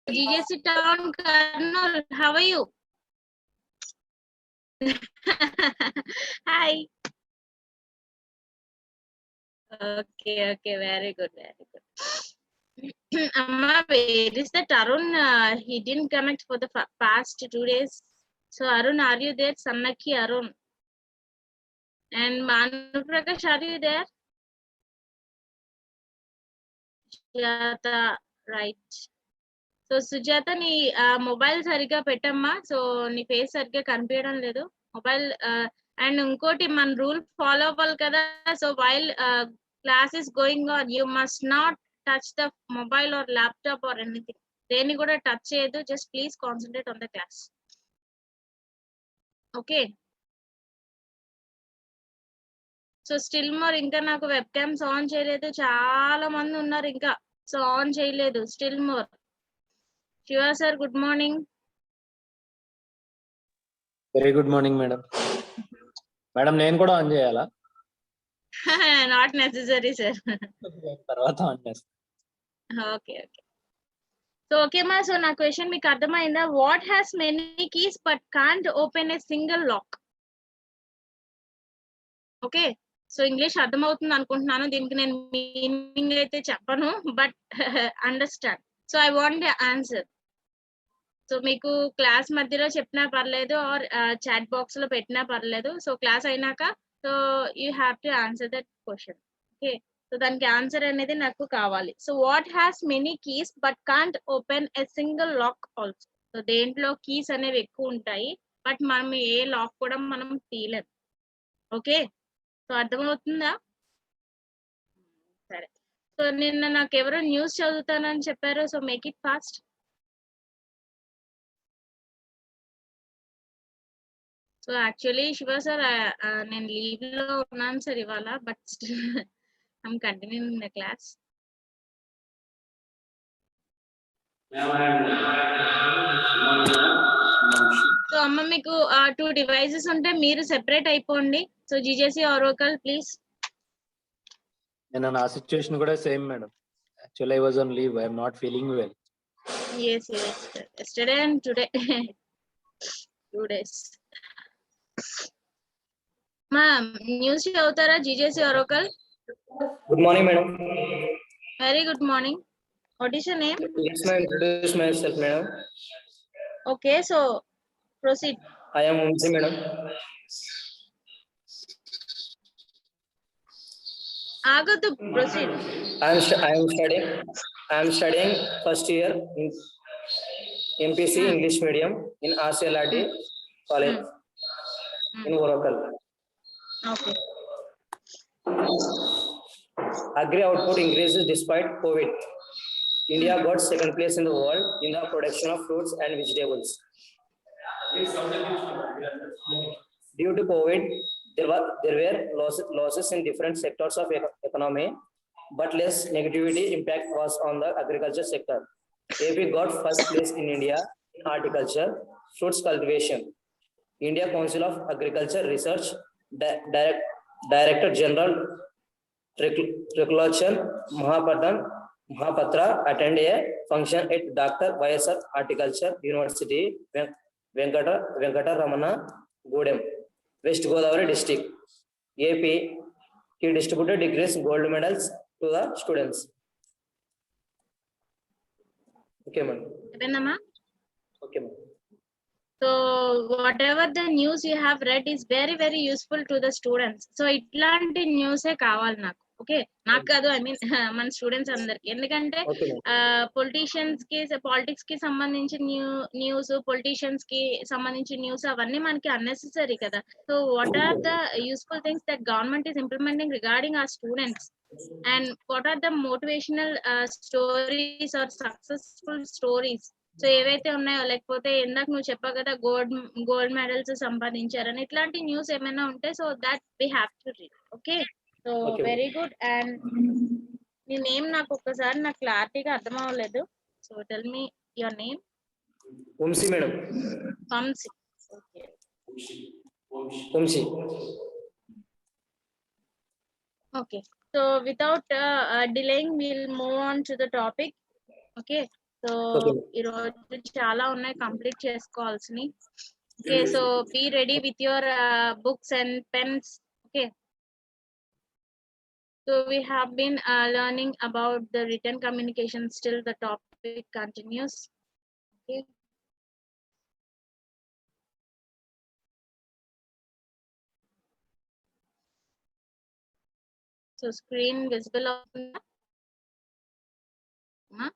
GJC Town, Karnool. How are you? Hi. Okay, very good, Amma, where is that Arun? He didn't connect for the past 2 days. So Arun, are you there? Sannaki Arun. And Manu Prakash, are you there? Sujata, right. So Sujatha నీ mobile సరిగ్గా పెట్టమ్మా. So నీ face సరిగ్గా కనిపించడం లేదు mobile. And ఇంకోటి మన rule follow అవ్వాలి కదా. So while class is going on you must not touch the mobile are laptop or anything. దేన్ని కూడా టచ్ చేయదు. Just please concentrate on the class. Okay. So still more ఇంకా నాకు web cams on చేయలేదు. చాలా మంది ఉన్నారు ఇంకా. సో ఆన్ చేయలేదు. Still more. Shiva sir, good morning. Very good morning madam. Madam నేను కూడా ఆన్ చేయాలా? Not necessary sir. తర్వాత ఆన్ చేస్తా. ఓకే. సో ఓకే మా. సో నా క్వశ్చన్ మీకు అర్థమైందా? What has many keys but can't open a single lock. Okay. So English అర్థమవుతుంది అనుకుంటున్నాను. దీనికి నేను మీనింగ్ అయితే చెప్పను, but understand. So I want the answer. So మీకు క్లాస్ మధ్యలో చెప్పినా పర్లేదు ఆర్ చాట్ బాక్స్ లో పెట్టినా పర్లేదు. సో క్లాస్ అయినాక so you have to answer that question. Okay. So దానికి ఆన్సర్ అనేది నాకు కావాలి. So what has many keys but can't open a single lock also. So దేంట్లో కీస్ అనేవి ఎక్కువ ఉంటాయి, బట్ మనం ఏ లాక్ కూడా మనం తీయలేం. ఓకే. సో అర్థమవుతుందా? సరే. సో నిన్న నాకు ఎవరో న్యూస్ చదువుతానని చెప్పారు. So make it fast. So actually Shiva sir, నేను లీవ్ లో ఉన్నాను సార్ ఇవాళ, but still I'm continuing the class. So అమ్మ, మీకు 2 డివైసెస్ ఉంటే మీరు సెపరేట్ అయిపోండి. సో జీజేసీ ఆరోకల్ ప్లీజ్. నేను నా సిచువేషన్ కూడా same madam. Actually I was on leave. I am not feeling well. yes yesterday and today 2 days. ma'am, news chevutara GJC Oracle. Good morning, madam. Very good morning. What is your name? Yes, ma'am. Introduce myself, madam. Okay, so proceed. I am Umsi, madam. Agadu, proceed. I am studying first year in MPC English medium in RCLRD college in Oracle. Okay. Agri output increases despite COVID. India got second place in the world in the production of fruits and vegetables. Due to COVID, there were losses in different sectors of economy, but less negativity impact was on the agriculture sector. AP got first place in India in horticulture, fruits cultivation. India Council of Agriculture Research Director General Trikulachan Mahapatra attended a function at Dr. YSR Horticulture University, Venkata Ramana Gudem, West Godavari district, AP. He distributed degrees, gold medals to the students. Okay, ma'am. Okay, ma'am. So whatever the news you have read is very very useful to the students. So itlanti news e kavali naku. Okay. నాకు కాదు, I mean మన students అందరికి. ఎందుకంటే politics కి సంబంధించిన news, politicians కి సంబంధించిన news అవన్నీ మనకి అన్నెసెసరీ కదా. So what are the useful things that government is implementing regarding our students, and what are the motivational stories or successful stories. So ఏవైతే ఉన్నాయో, లేకపోతే ఇందాక నువ్వు చెప్పావు కదా గోల్డ్ మెడల్స్ సంపాదించారని, ఇట్లాంటి న్యూస్ ఏమైనా ఉంటే so that we have to read. Okay. So very good. And నీ నేమ్ నాకు ఒక్కసారి నాకు క్లారిటీగా అర్థం అవ్వలేదు. So tell me your name. Vamsi madam. Vamsi. Okay. Vamsi. Okay. So without delaying, we'll move on to the topic. Okay. So Okay. ఈరోజు చాలా ఉన్నాయి complete చేసుకోవాల్సినవి. Okay. So be ready with your books and pens. Okay. So we have been learning about the written communication. Still the topic continues. Okay. So screen visible అవుతుందా? అమ్మా?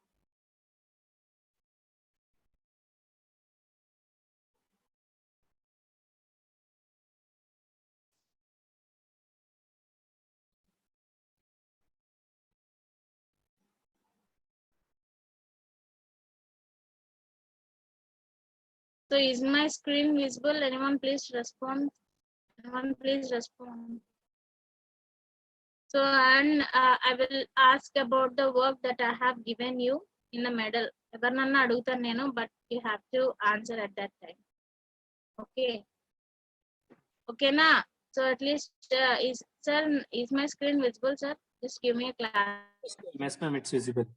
So is my screen visible? Anyone please respond? Anyone please respond? So and I will ask about the work that I have given you in the medal. ఎవరినన్నా అడుగుతాను నేను, but you have to answer at that time. Okay. Okay na. So at least is my screen visible, sir? Just give me a class. Yes, ma'am, it's visible.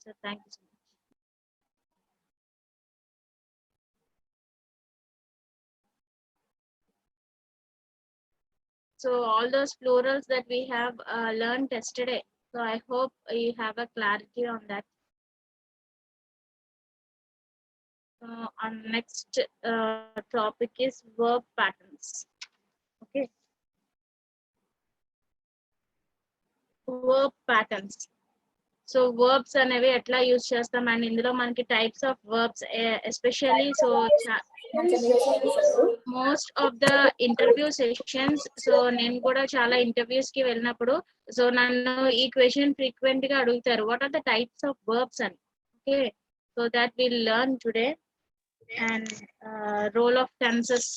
Sir, thank you so much. So all those plurals that we have learned yesterday. So I hope you have a clarity on that. Our next topic is verb patterns. Okay. Verb patterns. So verbs అనేవి ఎట్లా use చేస్తాం and ఇందులో మనకి types of verbs especially so most of the interview sessions so నేను కూడా చాలా interviews కి వెళ్ళినప్పుడు సో నన్ను ఈ క్వశ్చన్ ఫ్రీక్వెంట్ గా అడుగుతారు what are the types of verbs అని okay so that will learn today and role of tenses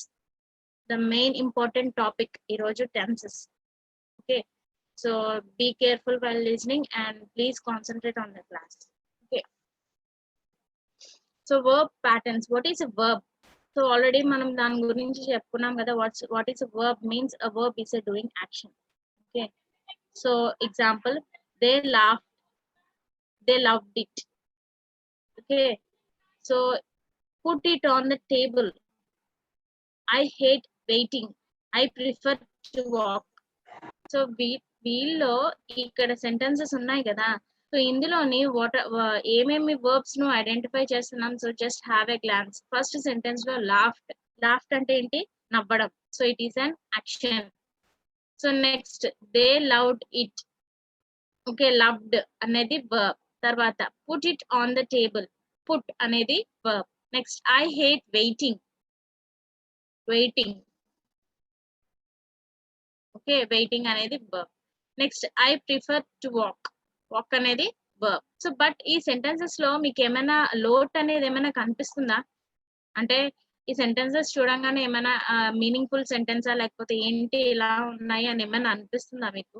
the main important topic ఈ రోజు tenses okay so be careful while listening and please concentrate on the class okay so verb patterns what is a verb so already మనం దాని గురించి చెప్పుకున్నాం కదా what is a verb means a verb is a doing action okay so example they laughed they loved it okay so put it on the table I hate waiting I prefer to walk so వీళ్ళలో ఇక్కడ sentences ఉన్నాయి కదా so ఇందులోని ఏమేమి verbs ను identify చేస్తున్నాం so just have a glance first sentence లో laughed అంటే ఏంటి నవ్వడం so it is an action so next they loved it okay loved అనేది వర్బ్ తర్వాత put it on the table put అనేది verb next I hate waiting okay waiting అనేది verb next I prefer to walk అనేది verb so but ఈ sentences లో మీకు ఏమైనా lot అనేది ఏమైనా కనిపిస్తుందా అంటే ఈ సెంటెన్సెస్ చూడంగానే ఏమైనా మీనింగ్ఫుల్ సెంటెన్సా లేకపోతే ఏంటి ఇలా ఉన్నాయి అని ఏమైనా అనిపిస్తుందా మీకు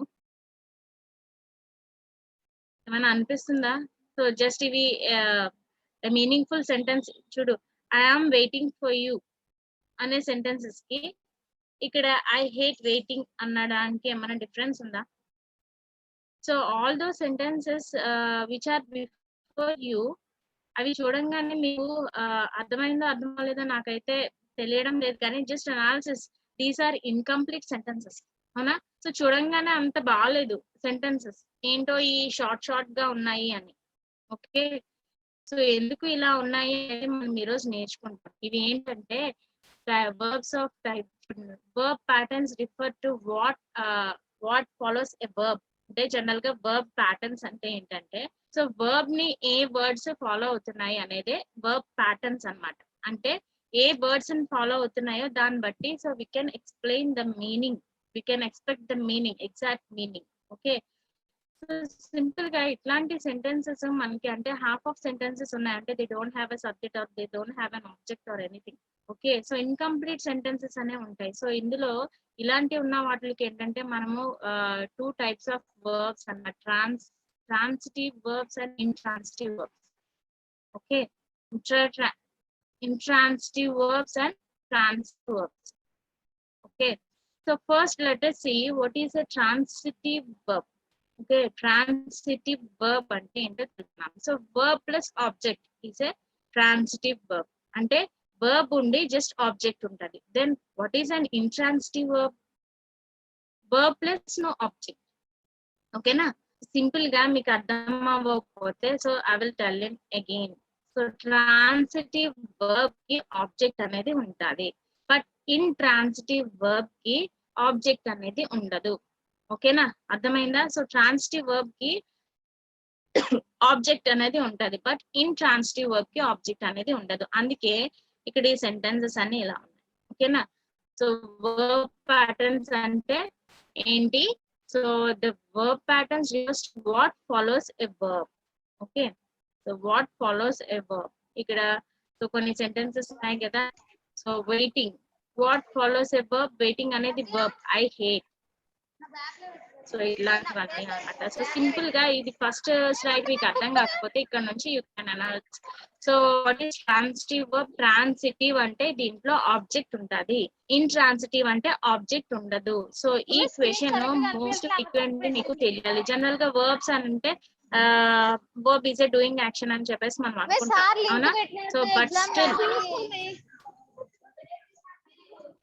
ఏమైనా అనిపిస్తుందా సో జస్ట్ ఇవి మీనింగ్ఫుల్ సెంటెన్స్ చూడు I am waiting for you అనే సెంటెన్సెస్ కి ఇక్కడ ఐ హేట్ వెయిటింగ్ అనడానికి ఏమైనా డిఫరెన్స్ ఉందా so all those sentences which are before you అవి చూడంగానే మీకు అర్థమైందో అర్థం అవ్వలేదో నాకైతే తెలియడం లేదు కానీ just analysis these are incomplete sentences అవునా సో చూడంగానే అంత బాగాలేదు సెంటెన్సెస్ ఏంటో ఈ షార్ట్ గా ఉన్నాయి అని ఓకే సో ఎందుకు ఇలా ఉన్నాయి అనేది మనం ఈరోజు నేర్చుకుంటాం ఇవి ఏంటంటే verbs of type verb patterns refer to what follows a verb అంటే జనరల్ గా verb patterns అంటే ఏంటంటే సో verb ని ఏ వర్డ్స్ ఫాలో అవుతున్నాయి అనేది verb patterns అన్నమాట అంటే ఏ వర్డ్స్ ని ఫాలో అవుతున్నాయో దాన్ని బట్టి so we can explain the meaning we can expect the meaning exact meaning okay simple గా ఇట్లాంటి సెంటెన్సెస్ మనకి అంటే హాఫ్ ఆఫ్ సెంటెన్సెస్ ఉన్నాయి అంటే they don't have a subject or they don't have an object or anything okay so incomplete sentences అనే ఉంటాయి so ఇందులో ఇలాంటి ఉన్న వాటికి ఏంటంటే మనము 2 టైప్స్ ఆఫ్ వర్బ్స్ అన్నమాట transitive verbs and intransitive verbs okay intransitive verbs and transitive verbs okay So first let us see what is a transitive verb. Okay, transitive verb అంటే ఏంటో తెలుసుకుందాం. So verb plus object is a transitive verb. అంటే verb ఉండి just object ఉంటది. Then what is an intransitive verb? Verb plus no object. ఓకేనా, simple గా మీకు అర్థం అవ్వకపోతే so I will tell it again. So transitive verb కి object అనేది ఉంటది, బట్ ఇన్ ట్రాన్సిటివ్ వర్బ్ కి ఆబ్జెక్ట్ అనేది ఉండదు. ఓకేనా, అర్థమైందా? సో ట్రాన్సిటివ్ వర్బ్ కి ఆబ్జెక్ట్ అనేది ఉంటది, బట్ ఇన్ ట్రాన్సిటివ్ వర్బ్ కి ఆబ్జెక్ట్ అనేది ఉండదు. అందుకే ఇక్కడ ఈ సెంటెన్సెస్ అన్ని ఇలా ఉన్నాయి. ఓకేనా, సో వర్బ్ ప్యాటర్న్స్ అంటే ఏంటి? So the verb patterns refers to what follows a verb. Okay, so what follows a verb. Ikkada so కొన్ని sentences ఉన్నాయి కదా. So waiting, what follows a verb? Waiting అనేది verb. I hate. సో ఇలాంటివన్నీ అన్నమాట. So simple గా ఇది first slide మీకు అర్థం కాకపోతే ఇక్కడ నుంచి you can analyse. So what is transitive verb? Transitive అంటే దీంట్లో ఆబ్జెక్ట్ ఉంటది, ఇంట్రాన్సిటివ్ అంటే ఆబ్జెక్ట్ ఉండదు. సో ఈ క్వశ్చన్ మోస్ట్ ఫ్రీక్వెంట్లీ మీకు తెలియాలి. జనరల్ గా వర్బ్స్ అంటే verb is a doing action అని చెప్పేసి మనం అనుకుంటాం, అవునా? సో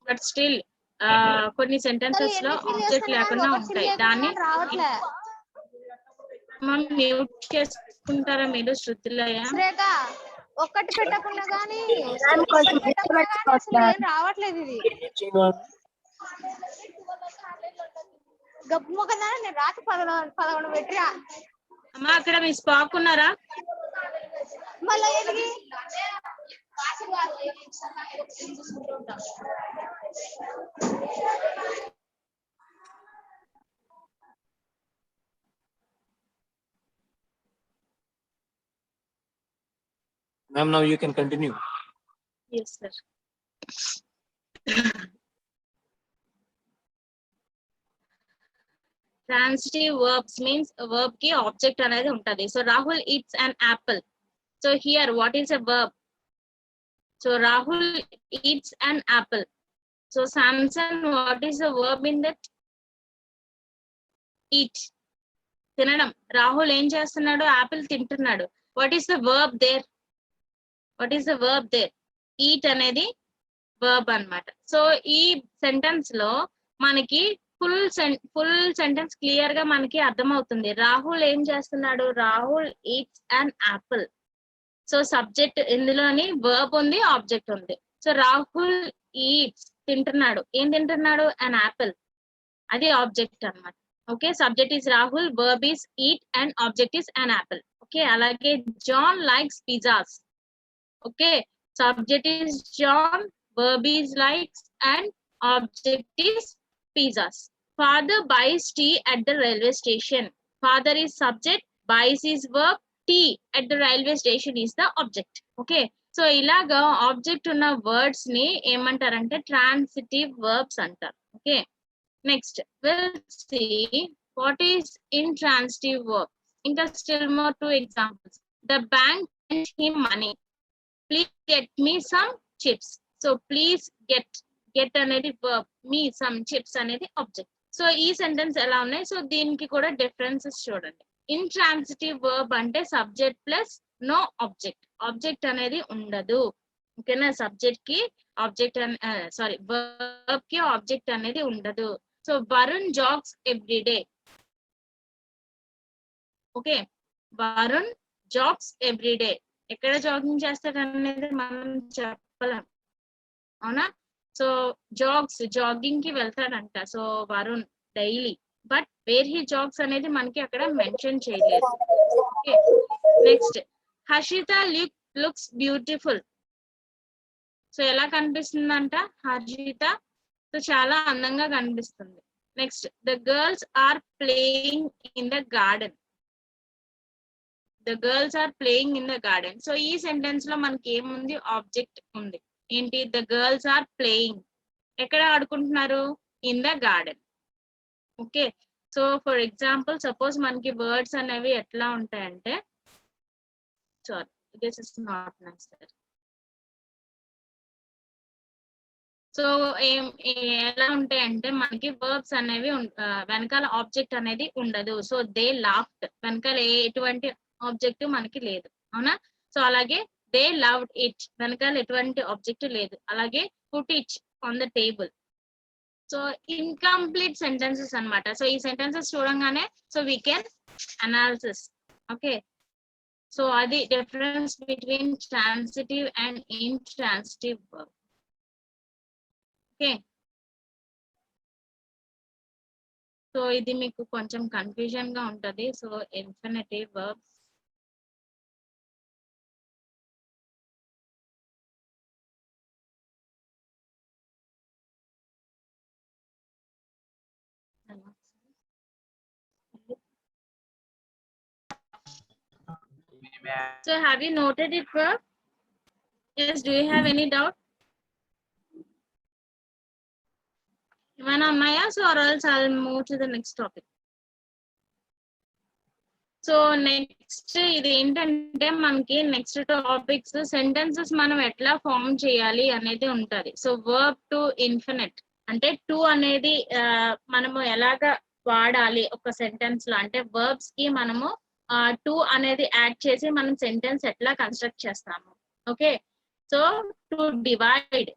బట్ స్టిల్ కొన్ని సెంటెన్సెస్ లో ఆబ్జెక్ట్ లేకుండా ఉంటాయి. దాన్ని మనం మ్యూట్ చేసుకుంటారా మీరు? శృతిలయ్య ఒక్కటి పెట్టకుండా కానీ రావట్లేదు. ఇది గబ్బు మొక్కదా? నేను రాత్రి 11 పెట్టిరా. అమ్మా అక్కడ మీ స్పాక్ ఉన్నారా? మళ్ళీ ఎదిగి Ma'am, now you can continue. Yes, sir. Transitive verbs means verb ki object అనేది ఉంటది. So Rahul eats an apple. So here what is a verb? So Rahul eats an apple. So Samson, what is the verb in that? Eat. తినడం. రాహుల్ ఏం చేస్తున్నాడు? Apple తింటున్నాడు. What is the verb there? What is the verb there? Eat అనేది verb అన్నమాట. So ఈ sentence లో మనకి full sentence clear గా మనకి అర్థమవుతుంది. రాహుల్ ఏం చేస్తున్నాడు? Rahul eats an apple. So subject ఇందులోని వర్బ్ ఉంది, ఆబ్జెక్ట్ ఉంది. సో రాహుల్ ఈట్స్ తింటున్నాడు. ఏం తింటున్నాడు? An apple. అది ఆబ్జెక్ట్ అన్నమాట. Okay, subject is Rahul, verb is eat and object is an apple. Okay, అలాగే John likes pizzas. Okay, subject is John, verb is likes and object is pizzas. Father buys tea at the railway station. Father is subject, buys is verb, tea at the railway station is the object. Okay, so ilaga object ఉన్న words ని ఏమంటారంటే transitive verbs అంటారు. Okay, next we'll see what is intransitive verb. ఇంకా still more 2 examples. The bank lent him money. Please get me some chips. So please get అనేది verb, me some chips అనేది object. సో ఈ sentence ఎలా ఉన్నాయి? So దీనికి కూడా differences చూడండి. ఇంట్రాన్సిటివ్ వర్బ్ అంటే subject plus no object. Object అనేది ఉండదు. ఓకేనా, సబ్జెక్ట్ కి ఆబ్జెక్ట్ వర్బ్ కి ఆబ్జెక్ట్ అనేది ఉండదు. So Varun jogs everyday. Okay, Varun jogs everyday. ఎక్కడ జాగింగ్ చేస్తాడు అనేది మనం చెప్పలేం, అవునా? సో జాగింగ్ కి వెళ్తాడంట. So Varun daily, but where he jogs అనేది మనకి అక్కడ మెన్షన్ చేయలేదు. Okay, next Harshitha looks beautiful. So ఎలా కనిపిస్తుందంట హర్షిత? సో చాలా అందంగా కనిపిస్తుంది. Next the girls are playing in the garden. The girls are playing in the garden. So ఈ సెంటెన్స్ లో మనకి ఏముంది? ఆబ్జెక్ట్ ఉంది. ఏంటి? The girls are playing. ఎక్కడ ఆడుకుంటున్నారు? In the garden. Okay, so for example suppose మనకి వర్డ్స్ అనేవి ఎట్లా ఉంటాయంటే, sorry this is not nice. So ఎలా ఉంటాయంటే మనకి వర్బ్స్ అనేవి వెనకాల ఆబ్జెక్ట్ అనేది ఉండదు. సో దే లాఫ్ట్ వెనకాల ఎటువంటి ఆబ్జెక్ట్ మనకి లేదు, అవునా? సో అలాగే దే లవ్డ్ ఇట్ వెనకాల ఎటువంటి ఆబ్జెక్ట్ లేదు. అలాగే put it on the table. So incomplete sentences అన్నమాట. సో ఈ సెంటెన్సెస్ చూడంగానే so we can analysis. Okay, so అది difference between transitive and intransitive verb. Okay, so ఇది మీకు కొంచెం కన్ఫ్యూజన్ గా ఉంటది. So infinitive verbs, so have you noted it verb? Yes, do you have any doubt? ఏమైనా ఉన్నాయా? So or else I'll move to the next topic. So next ఇది ఏంటంటే మనకి నెక్స్ట్ టాపిక్స్ సెంటెన్సెస్ మనం ఎట్లా ఫామ్ చేయాలి అనేది ఉంటది. సో వర్బ్ టు ఇన్ఫినిట్ అంటే టు అనేది మనము ఎలాగ వాడాలి ఒక సెంటెన్స్ లో అంటే వర్బ్స్ కి మనము టు అనేది యాడ్ చేసి మనం సెంటెన్స్ ఎట్లా కన్స్ట్రక్ట్ చేస్తాము. Okay, so to divide,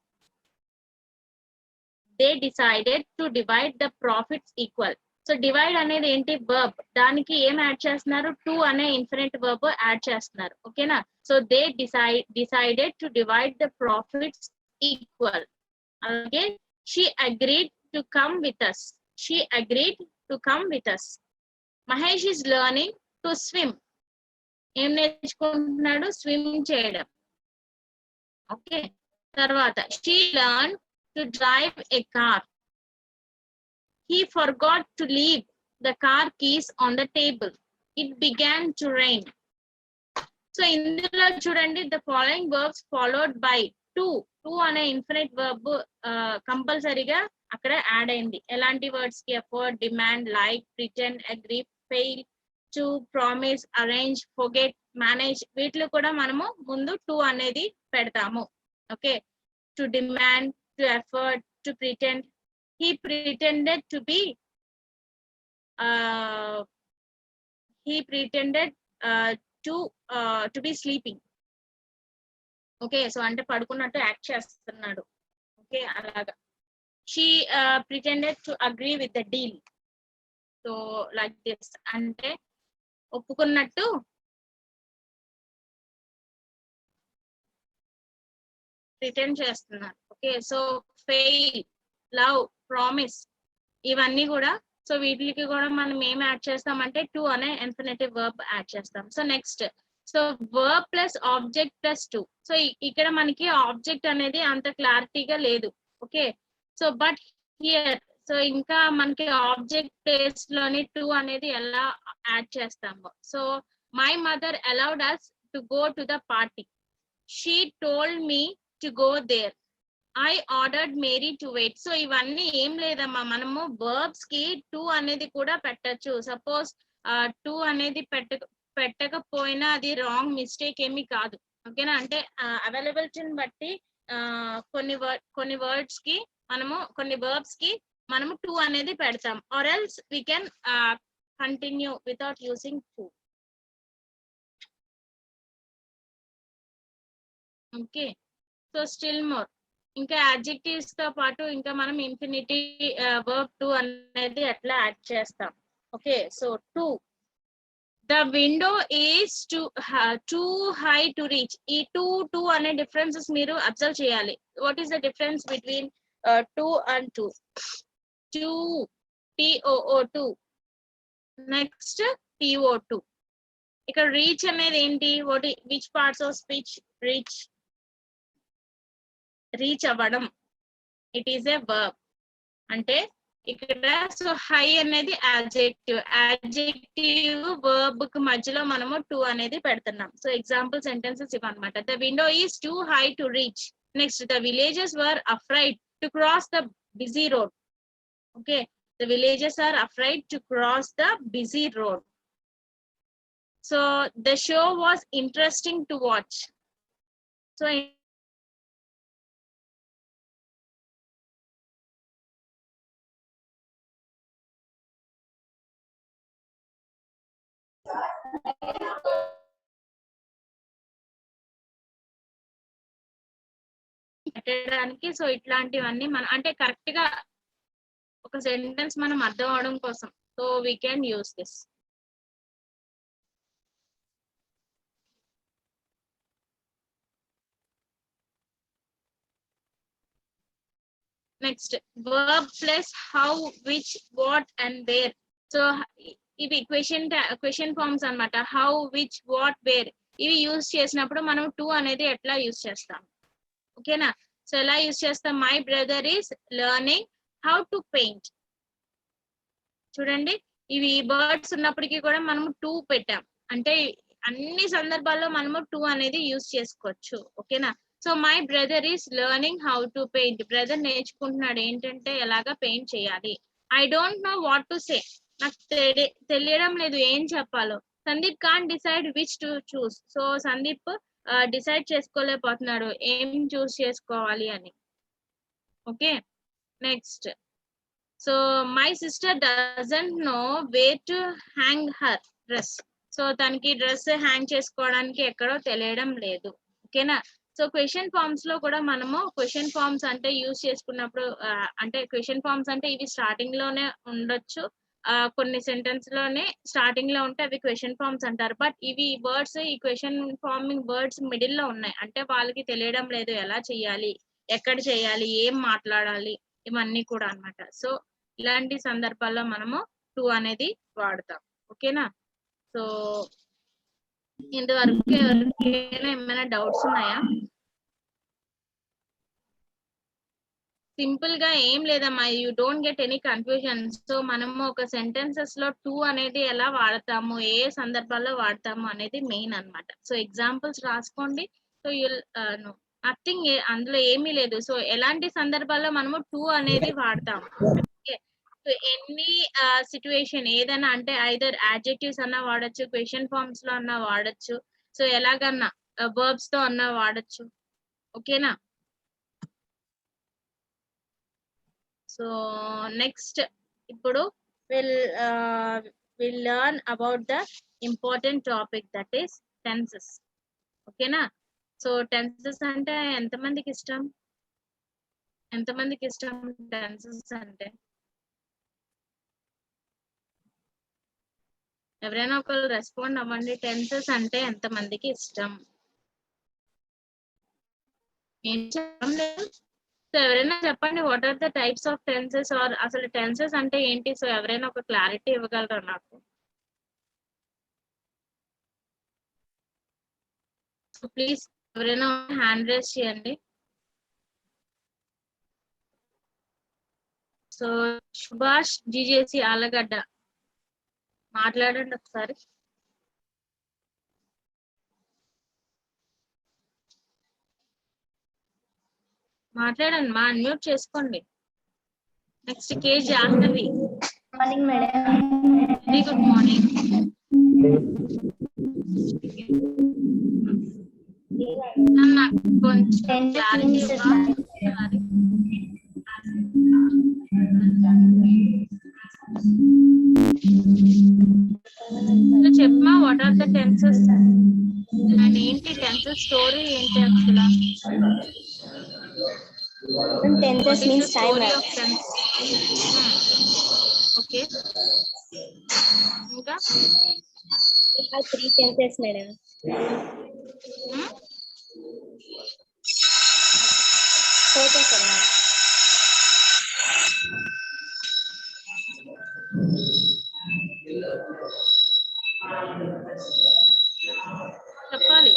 they decided to divide the profits equal. So divide అనేది ఏంటి? వర్బ్. దానికి ఏం యాడ్ చేస్తున్నారు? టు అనే ఇన్ఫినిట్ వర్బ్ యాడ్ చేస్తున్నారు. ఓకేనా? So they decided to divide the profits equal. అలాగే she agreed to come with us. She agreed to come with us. Mahesh is learning to swim. ఏం నేర్చుకుంటున్నాడు? స్విమ్ చేయడం. ఓకే, తర్వాత she learn to drive a car. He forgot to leave the car keys on the table. It began to rain. So ఇందులో చూడండి, the following verbs followed by to. To అనే infinite verb కంపల్సరీగా అక్కడ add అయింది. ఎలాంటి words కి? afford, demand, like, pretend, agree, fail, to, promise, arrange, forget, manage. వీటిలో కూడా మనము ముందు to అనేది పెడతాము. Okay, to demand, to afford, to pretend. He pretended to be to be sleeping. Okay, so అంటే పడుకున్నట్టు యాక్ట్ చేస్తున్నాడు. ఓకే, అలాగా. She pretended to agree with the deal. So like this అంటే ఒప్పుకున్నట్టు ప్రిటెండ్ చేస్తున్నారు. Okay, so fail, love, promise ఇవన్నీ కూడా so వీటికి కూడా మనం ఏం యాడ్ చేస్తామంటే టు అనే ఇన్ఫినిటివ్ వర్బ్ యాడ్ చేస్తాం. So next, so verb plus object plus to. So ఇక్కడ మనకి ఆబ్జెక్ట్ అనేది అంత క్లారిటీగా లేదు. Okay, so but here so ఇంకా మనకి ఆబ్జెక్ట్ ప్లేస్ లోని టు అనేది ఎలా యాడ్ చేస్తాము. So my mother allowed us to go to the party. She told me to go there. I ordered Mary to wait. So ఇవన్నీ ఏం లేదమ్మా, మనము వర్బ్స్ కి టు అనేది కూడా పెట్టచ్చు. సపోజ్ టు అనేది పెట్టకపోయినా అది రాంగ్ మిస్టేక్ ఏమీ కాదు. ఓకేనా? అంటే అవైలబిలిటీని బట్టి కొన్ని వర్డ్స్ కి మనము కొన్ని వర్బ్స్ కి మనము టు అనేది పెడతాం. Or else we can continue without using to. Okay, so still more ఇంకా అడ్జెక్టివ్స్ తో పాటు ఇంకా మనం ఇన్ఫినిటీ వర్బ్ టు అనేది ఎట్లా యాడ్ చేస్తాం. Okay, so to, the window is too high to reach. ఈ టూ అనే డిఫరెన్సెస్ మీరు అబ్జర్వ్ చేయాలి. What is the difference between to and too? Too, TOO2. Next TO2. ఇక్కడ రీచ్ అనేది ఏంటి? Which parts of speech reach? Reach అవ్వడం. It is a verb. అంటే ఇక్కడ సో హై అనేది యాడ్జెక్టివ్ వర్బ్ కి మధ్యలో మనము టు అనేది పెడుతున్నాం. సో ఎగ్జాంపుల్ సెంటెన్సెస్ ఇవన్నమాట. The window is too high to reach. Next, the villages were afraid to cross the busy road. Okay, the villages are afraid to cross the busy road. So the show was interesting to watch. So పెట్టడానికి. So ఇట్లాంటివన్నీ మనం అంటే correct గా ఒక sentence మనం అర్థం అవడం కోసం. So we can use this. Next verb plus how, which, what and where. So ఇవి క్వశ్చన్ ఫార్మ్స్ అన్నమాట. హౌ, విచ్, వాట్, వేర్ ఇవి యూజ్ చేసినప్పుడు మనం టు అనేది ఎట్లా యూజ్ చేస్తాం? ఓకేనా? సో ఎలా యూజ్ చేస్తాం? My brother is learning how to paint. చూడండి, ఇవి వర్డ్స్ ఉన్నప్పటికీ కూడా మనము టు పెట్టాం. అంటే అన్ని సందర్భాల్లో మనము టు అనేది యూజ్ చేసుకోవచ్చు. ఓకేనా? So my brother is learning how to paint. Brother నేర్చుకుంటున్నాడు ఏంటంటే ఎలాగా పెయింట్ చేయాలి. I don't know what to say. నాకు తెలియడం లేదు ఏం చెప్పాలో. Sandeep can't decide which to choose. So Sandeep decide చేసుకోలేకపోతున్నాడు ఏం చూస్ చేసుకోవాలి అని. Okay, next. So my sister doesn't know where to hang her dress. So తనకి డ్రెస్ హ్యాంగ్ చేసుకోవడానికి ఎక్కడో తెలియడం లేదు. ఓకేనా? సో క్వశ్చన్ ఫార్మ్స్ లో కూడా మనము క్వశ్చన్ ఫార్మ్స్ అంటే యూజ్ చేసుకున్నప్పుడు అంటే క్వశ్చన్ ఫార్మ్స్ అంటే ఇవి స్టార్టింగ్ లోనే ఉండొచ్చు, కొన్ని సెంటెన్స్ లోనే స్టార్టింగ్ లో ఉంటే అవి క్వశ్చన్ ఫార్మ్స్ అంటారు. బట్ ఇవి వర్డ్స్, ఈ క్వశ్చన్ ఫార్మింగ్ వర్డ్స్ మిడిల్ లో ఉన్నాయి. అంటే వాళ్ళకి తెలియడం లేదు ఎలా చేయాలి, ఎక్కడ చేయాలి, ఏం మాట్లాడాలి, ఇవన్నీ కూడా అన్నమాట. సో ఇలాంటి సందర్భాల్లో మనము టు అనేది వాడతాం. ఓకేనా? సో ఇంతవరకు ఎవరికైనా ఏమైనా డౌట్స్ ఉన్నాయా? సింపుల్ గా ఏం లేదమ్మా, you don't get any confusion. So మనము ఒక సెంటెన్సెస్ లో టు అనేది ఎలా వాడతాము, ఏ సందర్భాల్లో వాడతాము అనేది మెయిన్ అన్నమాట. సో ఎగ్జాంపుల్స్ రాసుకోండి. సో యుల్ నథింగ్, అందులో ఏమీ లేదు. సో ఎలాంటి సందర్భాల్లో మనము టు అనేది వాడతాము. సో ఎనీ సిచ్యువేషన్ ఏదైనా అంటే ఐదర్ యాడ్జెక్టివ్స్ అన్నా వాడచ్చు, క్వశ్చన్ ఫార్మ్స్ లో అన్నా వాడచ్చు, సో ఎలాగన్నా వర్బ్స్ తో అన్నా వాడచ్చు. ఓకేనా? సో నెక్స్ట్ ఇప్పుడు will learn about the important topic that is tenses. ఓకేనా? సో టెన్సెస్ అంటే ఎంతమందికి ఇష్టం? టెన్సెస్ అంటే ఎవరైనా ఒకరు రెస్పాండ్ అవ్వండి. టెన్సెస్ అంటే ఎంతమందికి ఇష్టం? ఏం చెప్పడం లేదు. సో ఎవరైనా చెప్పండి, what are the types of tenses, or అసలు టెన్సెస్ అంటే ఏంటి? సో ఎవరైనా ఒక క్లారిటీ ఇవ్వగలరా నాకు? సో ప్లీజ్ ఎవరైనా హ్యాండ్ రేస్ చేయండి. సో సుభాష్ జీజేసి ఆలగడ్డ మాట్లాడండి ఒకసారి. మాట్లాడండి మా, అన్మ్యూట్ చేసుకోండి. Next K Jahnavi. Morning madam. Very good morning. నాకు కొంచెం క్లారిటీ ఇవ్వాలి. చెప్పమా, what are the tenses and ఏంటి టెన్సెస్ స్టోరీ ఏంటి అసలు? Tenses means time. Story of tense. Okay, ఇంకా We have 3 tenses, madam. Four tenses, madam. చెప్పాలి.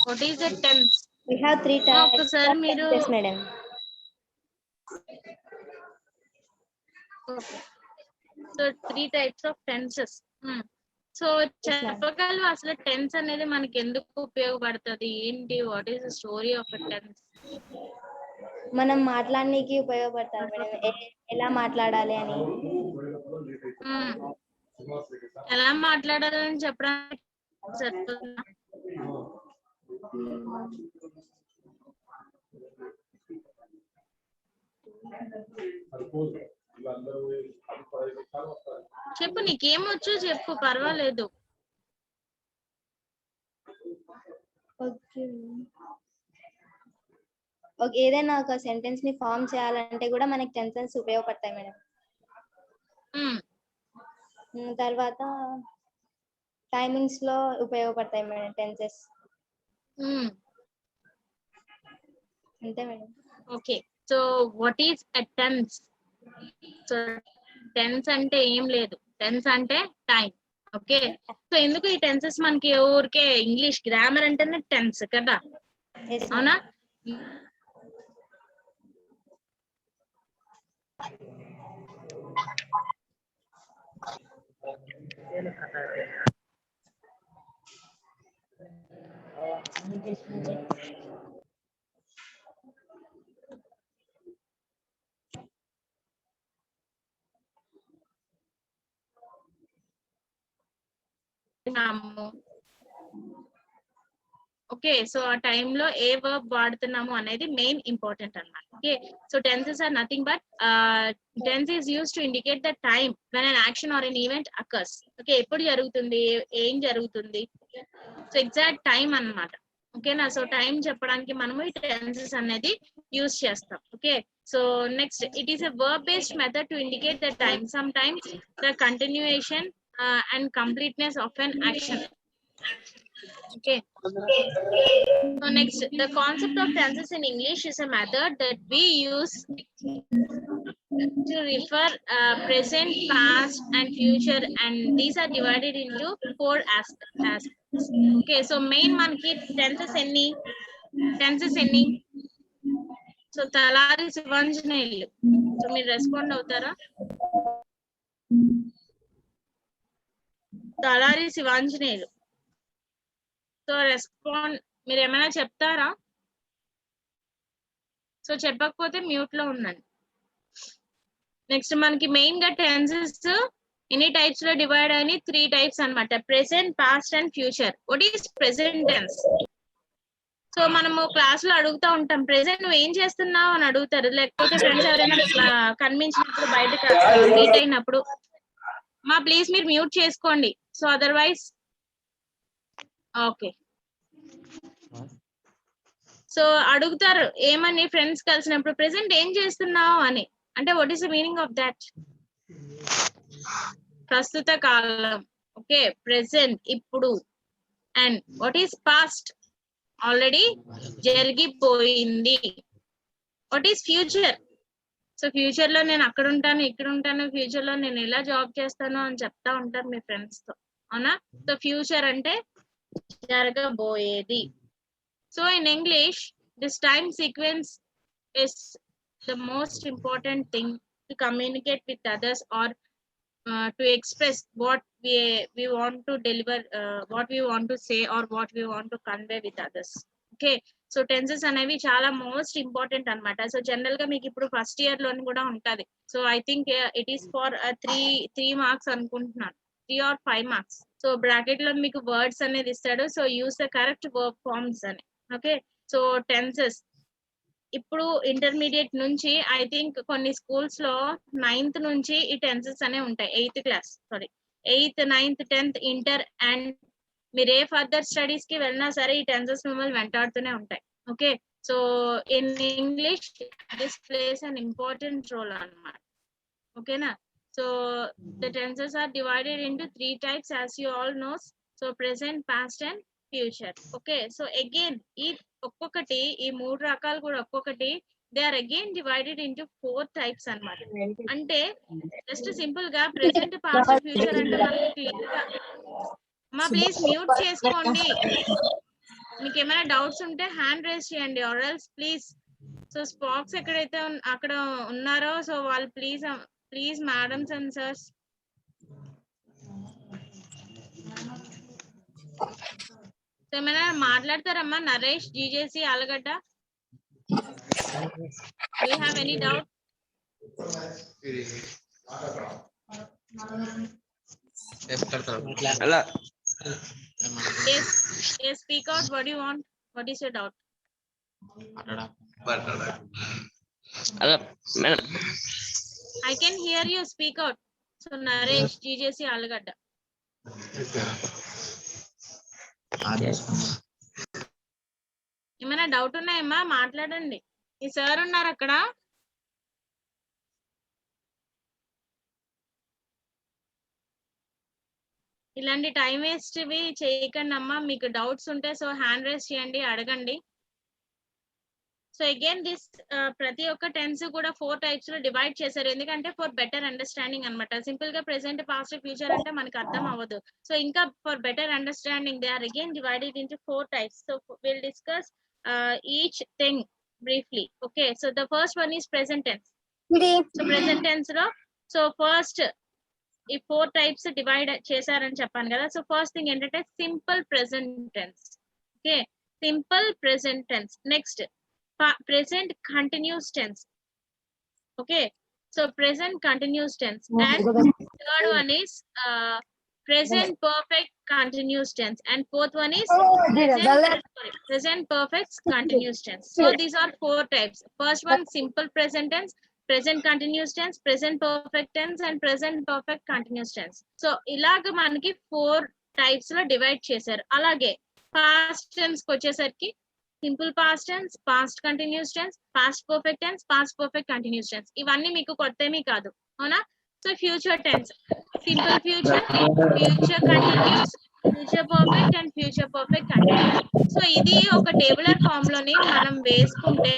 What is the tense? We have 3 types ఒకసారి of మీరు tenses, madam. So 3 types of tenses. So చెప్పగలవా అసలు tense అనేది మనకి ఎందుకు ఉపయోగపడుతుంది ఏంటి? What is the story of a tense? మనం మాట్లాడడానికి ఉపయోగపడతారు మేడం, ఎలా మాట్లాడాలి అని. ఎలా మాట్లాడాలని చెప్పడానికి సరిపోతుందా? చెప్పు, నీకేమొచ్చు చెప్పు, పర్వాలేదు. ఓకే. ఓకే, ఏదైనా ఒక సెంటెన్స్ ని ఫామ్ చేయాలంటే కూడా మనకి టెన్సెస్ ఉపయోగపడతాయి మేడం. తర్వాత టైమింగ్స్ లో ఉపయోగపడతాయి మేడం టెన్సెస్. అంతే madam. Okay, so what is a tense? So tense అంటే ఏం లేదు, టెన్స్ అంటే టైం. ఓకే, సో ఎందుకు ఈ టెన్సెస్ మనకి ఊరికే ఇంగ్లీష్ గ్రామర్ అంటేనే టెన్స్ కదా, Yes, ma'am. అవునా? ఓకే, సో ఆ టైంలో ఏ వర్బ్ వాడుతున్నాము అనేది మెయిన్ ఇంపార్టెంట్ అన్నమాట. Okay, so tenses are nothing but tense is use to indicate the time when an action or an event occurs. Okay, ఎప్పుడు జరుగుతుంది, ఏం జరుగుతుంది, సో ఎగ్జాక్ట్ టైం అన్నమాట. ఓకేనా, సో టైం చెప్పడానికి మనము ఈ టెన్సెస్ అనేది యూస్ చేస్తాం. Okay, so next, it is a verb based method to indicate the time, some times the continuation and completeness of an action. Okay, so next, the concept of tenses in English is a method that we use to refer present, past and future, and these are divided into 4 aspects. Okay, so main manki tenses enni so talari sivanjanelu, so meer respond avutara? Talari Sivanjaneyulu, so respond. మీరు ఏమైనా చెప్తారా? So చెప్పకపోతే mute లో ఉండండి. Next, మనకి main గా tenses ఎన్ని types లో డివైడ్ అయినాయి? 3 టైప్స్ అన్నమాట, present, past and future. What is present tense? So మనము క్లాస్ లో అడుగుతా ఉంటాం, ప్రెసెంట్ నువ్వు ఏం చేస్తున్నావు అని అడుగుతారు, లేకపోతే ఫ్రెండ్స్ ఎవరైనా కనిపించినప్పుడు, బయటకు మీట్ అయినప్పుడు. మా ప్లీజ్ మీరు మ్యూట్ చేసుకోండి, సో అదర్వైజ్. ఓకే, సో అడుగుతారు ఏమని, ఫ్రెండ్స్ కలిసినప్పుడు ప్రెసెంట్ ఏం చేస్తున్నావు అని. అంటే what is the meaning of that? ప్రస్తుత కాలం. ఓకే, ప్రెసెంట్ ఇప్పుడు. And what is past? Already జరిగిపోయింది. What is future? So future లో నేను అక్కడ ఉంటాను, ఇక్కడ ఉంటాను, ఫ్యూచర్ లో నేను ఎలా జాబ్ చేస్తాను అని చెప్తా ఉంటారు మీ ఫ్రెండ్స్ తో, అవునా? సో ఫ్యూచర్ అంటే జరగబోయేది. So in English this time sequence is the most important thing to communicate with others or to express what we want to deliver, what we want to say or what we want to convey with others. Okay, so tenses అనేవి చాలా most important అన్నమాట. So general గా మీకు ఇప్పుడు first year లోని కూడా ఉంటది. So I think it is for 3 marks అనుకుంటున్నాను, 3 or 5 మార్క్స్. సో బ్రాకెట్ లో మీకు వర్డ్స్ అనేది ఇస్తాడు, so use the correct verb forms అని. ఓకే, సో టెన్సెస్ ఇప్పుడు ఇంటర్మీడియట్ నుంచి ఐ థింక్ కొన్ని స్కూల్స్ లో 9th నుంచి ఈ టెన్సెస్ అనే ఉంటాయి. 8th, 9th, 10th, inter and మీరు ఏ ఫర్దర్ స్టడీస్ కి వెళ్ళినా సరే ఈ టెన్సెస్ మిమ్మల్ని వెంటాడుతూనే ఉంటాయి. Okay, so in English this place an important role అన్నమాట. ఓకేనా, so the tenses are divided into 3 types as you all knows. So present, past and future. Okay, so again ఈ ఒక్కొక్కటి, ఈ 3 రకాలు కూడా ఒక్కొక్కటి, they are again divided into 4 types అన్నమాట. అంటే జస్ట్ సింపుల్ గా ప్రెసెంట్, పాస్ట్, ఫ్యూచర్ అంటే మనకి క్లియర్ గా. మా ప్లీజ్ మ్యూట్ చేసుకోండి. మీకు ఏమైనా డౌట్స్ ఉంటే హ్యాండ్ రేస్ చేయండి, or else please. So SPOCs ఎక్కడైతే అక్కడ ఉన్నారో సో వాళ్ళు please madams and sirs. So ఏమైనా మాట్లాడతారమ్మా? Naresh, GJC, Alagadda, do you have any doubt? Yes, speak out. What do you want? What is your doubt? Madam, I can hear you. Speak out. So Naresh జీజేసి ఆలుగడ్డ. ఏమైనా doubt ఉన్నాయమ్మా? మాట్లాడండి. ఈ sir ఉన్నారు అక్కడ. ఇలాంటి టైం వేస్ట్ చేయకండి అమ్మా. మీకు డౌట్స్ ఉంటే సో హ్యాండ్ రైస్ చేయండి, అడగండి. సో అగైన్ దిస్ ప్రతి ఒక్క టెన్స్ కూడా 4 టైప్స్ లో డివైడ్ చేశారు. ఎందుకంటే ఫర్ బెటర్ అండర్స్టాండింగ్ అన్నమాట. సింపుల్ గా ప్రెసెంట్, పాస్ట్, ఫ్యూచర్ అంటే మనకి అర్థం అవ్వదు. సో ఇంకా for better understanding they are again divided into 4 types. So will discuss each thing briefly. Okay, so the first one is present tense. So present tense లో so first ఈ 4 types divide చేశారని చెప్పాను కదా. So first thing ఏంటంటే simple present tense. Okay, simple present tense. Next present continuous tense. Okay, so present continuous tense. And third one is present perfect continuous tense, and fourth one is present perfect continuous tense. So these are 4 types. First one simple present tense, present continuous tense, present perfect tense, and present perfect continuous tense. So ilaga manaki 4 types lo divide chesaru. Alage past tense ko vachesariki simple past tense, past continuous tense, past perfect tense, past perfect continuous tense. ఇవన్నీ మీకు కొత్తమీ కాదు, అవునా? So future tense, simple future, future continuous, future perfect and future perfect continuous. So ఇది ఒక tabular form లోని మనం వేసుకుంటే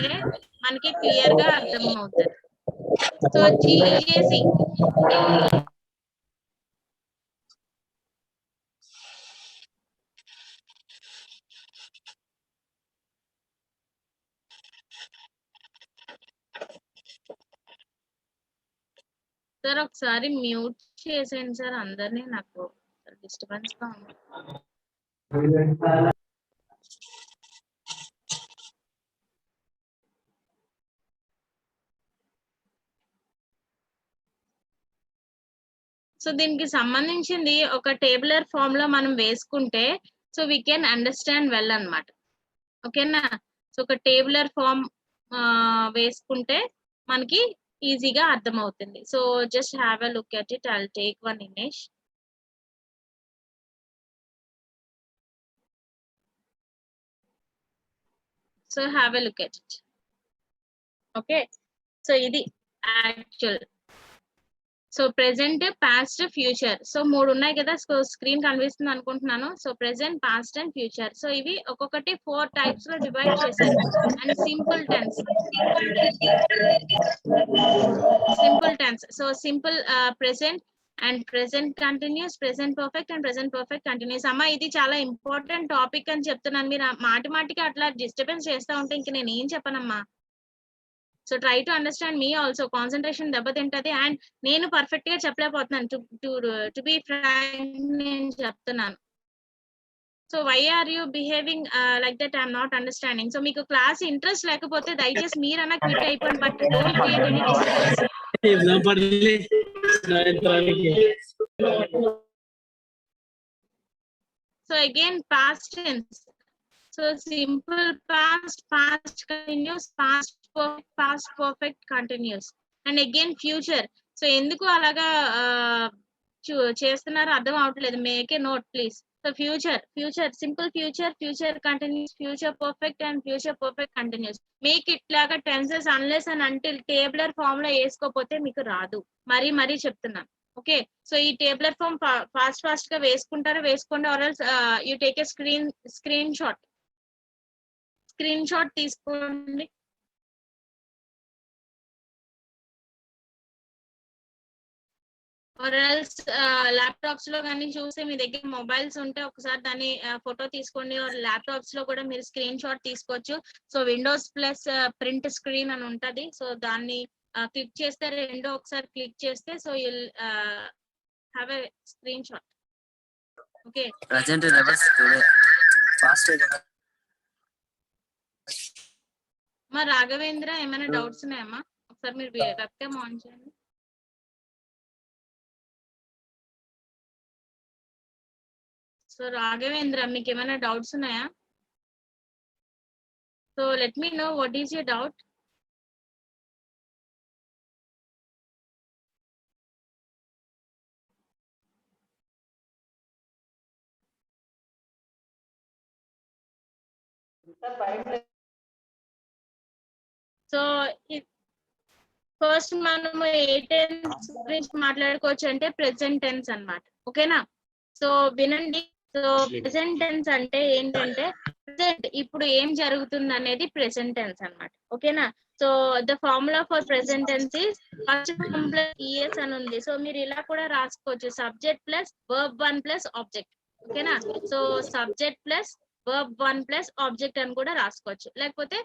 మనకి క్లియర్ గా అర్థం అవుతుంది. సో జీజేసి సార్ ఒకసారి మ్యూట్ చేసేయండి సార్ అందరినీ, నాకు డిస్టర్బెన్స్ గా ఉంది. సో దీనికి సంబంధించింది ఒక టేబులర్ ఫామ్ లో మనం వేసుకుంటే so we can understand well అన్నమాట. ఓకేనా? సో ఒక టేబులర్ ఫామ్ వేసుకుంటే మనకి ఈజీగా అర్థమవుతుంది. So just have a look at it. I'll take one image. So have a look at it. Okay, so ఇది actual. So present, past, future. So 3 ఉన్నాయి కదా. సో స్క్రీన్ కనిపిస్తుంది అనుకుంటున్నాను. So present, past and future. So ఇవి ఒక్కొక్కటి 4 types లో divide చేశారు. And simple tense, simple tense. So simple present and present continuous, present perfect and present perfect continuous. అమ్మా ఇది చాలా ఇంపార్టెంట్ టాపిక్ అని చెప్తున్నాను. మీరు మాటిమాటికి అట్లా డిస్టర్బెన్స్ చేస్తా ఉంటే ఇంక నేను ఏం చెప్పనమ్మా. So try to understand me also. Concentration దెబ్బతింటది. అండ్ నేను పర్ఫెక్ట్ గా చెప్పలేకపోతున్నాను. టు బి ఫ్రాంక్ నేను చెప్తున్నాను. So why are you behaving like that? I'm not understanding. So మీకు క్లాస్ ఇంట్రెస్ట్ లేకపోతే దయచేసి మీరన్నా క్విట్ అయిపోండి. But don't create any disturbance. So again past tense. So simple past, past continuous, past perfect continuous. And again future. So ఎందుకు అలాగా చేస్తున్నారు అర్థం అవట్లేదు. Make a note please. So future, future, simple future, future continuous, future perfect and future perfect continuous. మీకు ఇట్లాగా tenses unless and until tabular form లో వేసుకోకపోతే మీకు రాదు. మరీ చెప్తున్నాను. ఓకే, సో ఈ టేబులర్ ఫామ్ ఫాస్ట్ గా వేసుకోండి. Or else you take a screenshot తీసుకోండి. ఆర్ ఎల్స్ ల్యాప్టాప్స్ లో కానీ చూస్తే మీ దగ్గర మొబైల్స్ ఉంటే ఒకసారి దాన్ని ఫోటో తీసుకోండి. ఆర్ ల్యాప్టాప్స్ లో కూడా మీరు స్క్రీన్ షాట్ తీసుకోవచ్చు. So Windows plus print screen అని ఉంటది. సో దాన్ని క్లిక్ చేస్తే రెండో ఒకసారి క్లిక్ చేస్తే so you'll have a screen shot. Okay, Present reverse today. Past మా రాఘవేంద్ర ఏమైనా డౌట్స్ ఉన్నాయమ్మా? ఒకసారి మీరు వెబ్కామ్ ఆన్ చేయండి. సో రాఘవేంద్ర మీకు ఏమైనా డౌట్స్ ఉన్నాయా? So let me know what is your doubt. So first మనము ఏ టెన్స్ గురించి మాట్లాడుకోవచ్చు అంటే ప్రెసెంట్ టెన్స్ అన్నమాట. ఓకేనా? సో వినండి. సో ప్రెసెంట్ టెన్స్ అంటే ఏంటంటే ప్రెసెంట్ ఇప్పుడు ఏం జరుగుతుంది అనేది ప్రెసెంట్ టెన్స్ అన్నమాట. ఓకేనా? So the formula for present tense is first form plus E S అని ఉంది. సో మీరు ఇలా కూడా రాసుకోవచ్చు, subject plus verb 1 plus object. ఓకేనా? So subject plus verb 1 plus object అని కూడా రాసుకోవచ్చు, లేకపోతే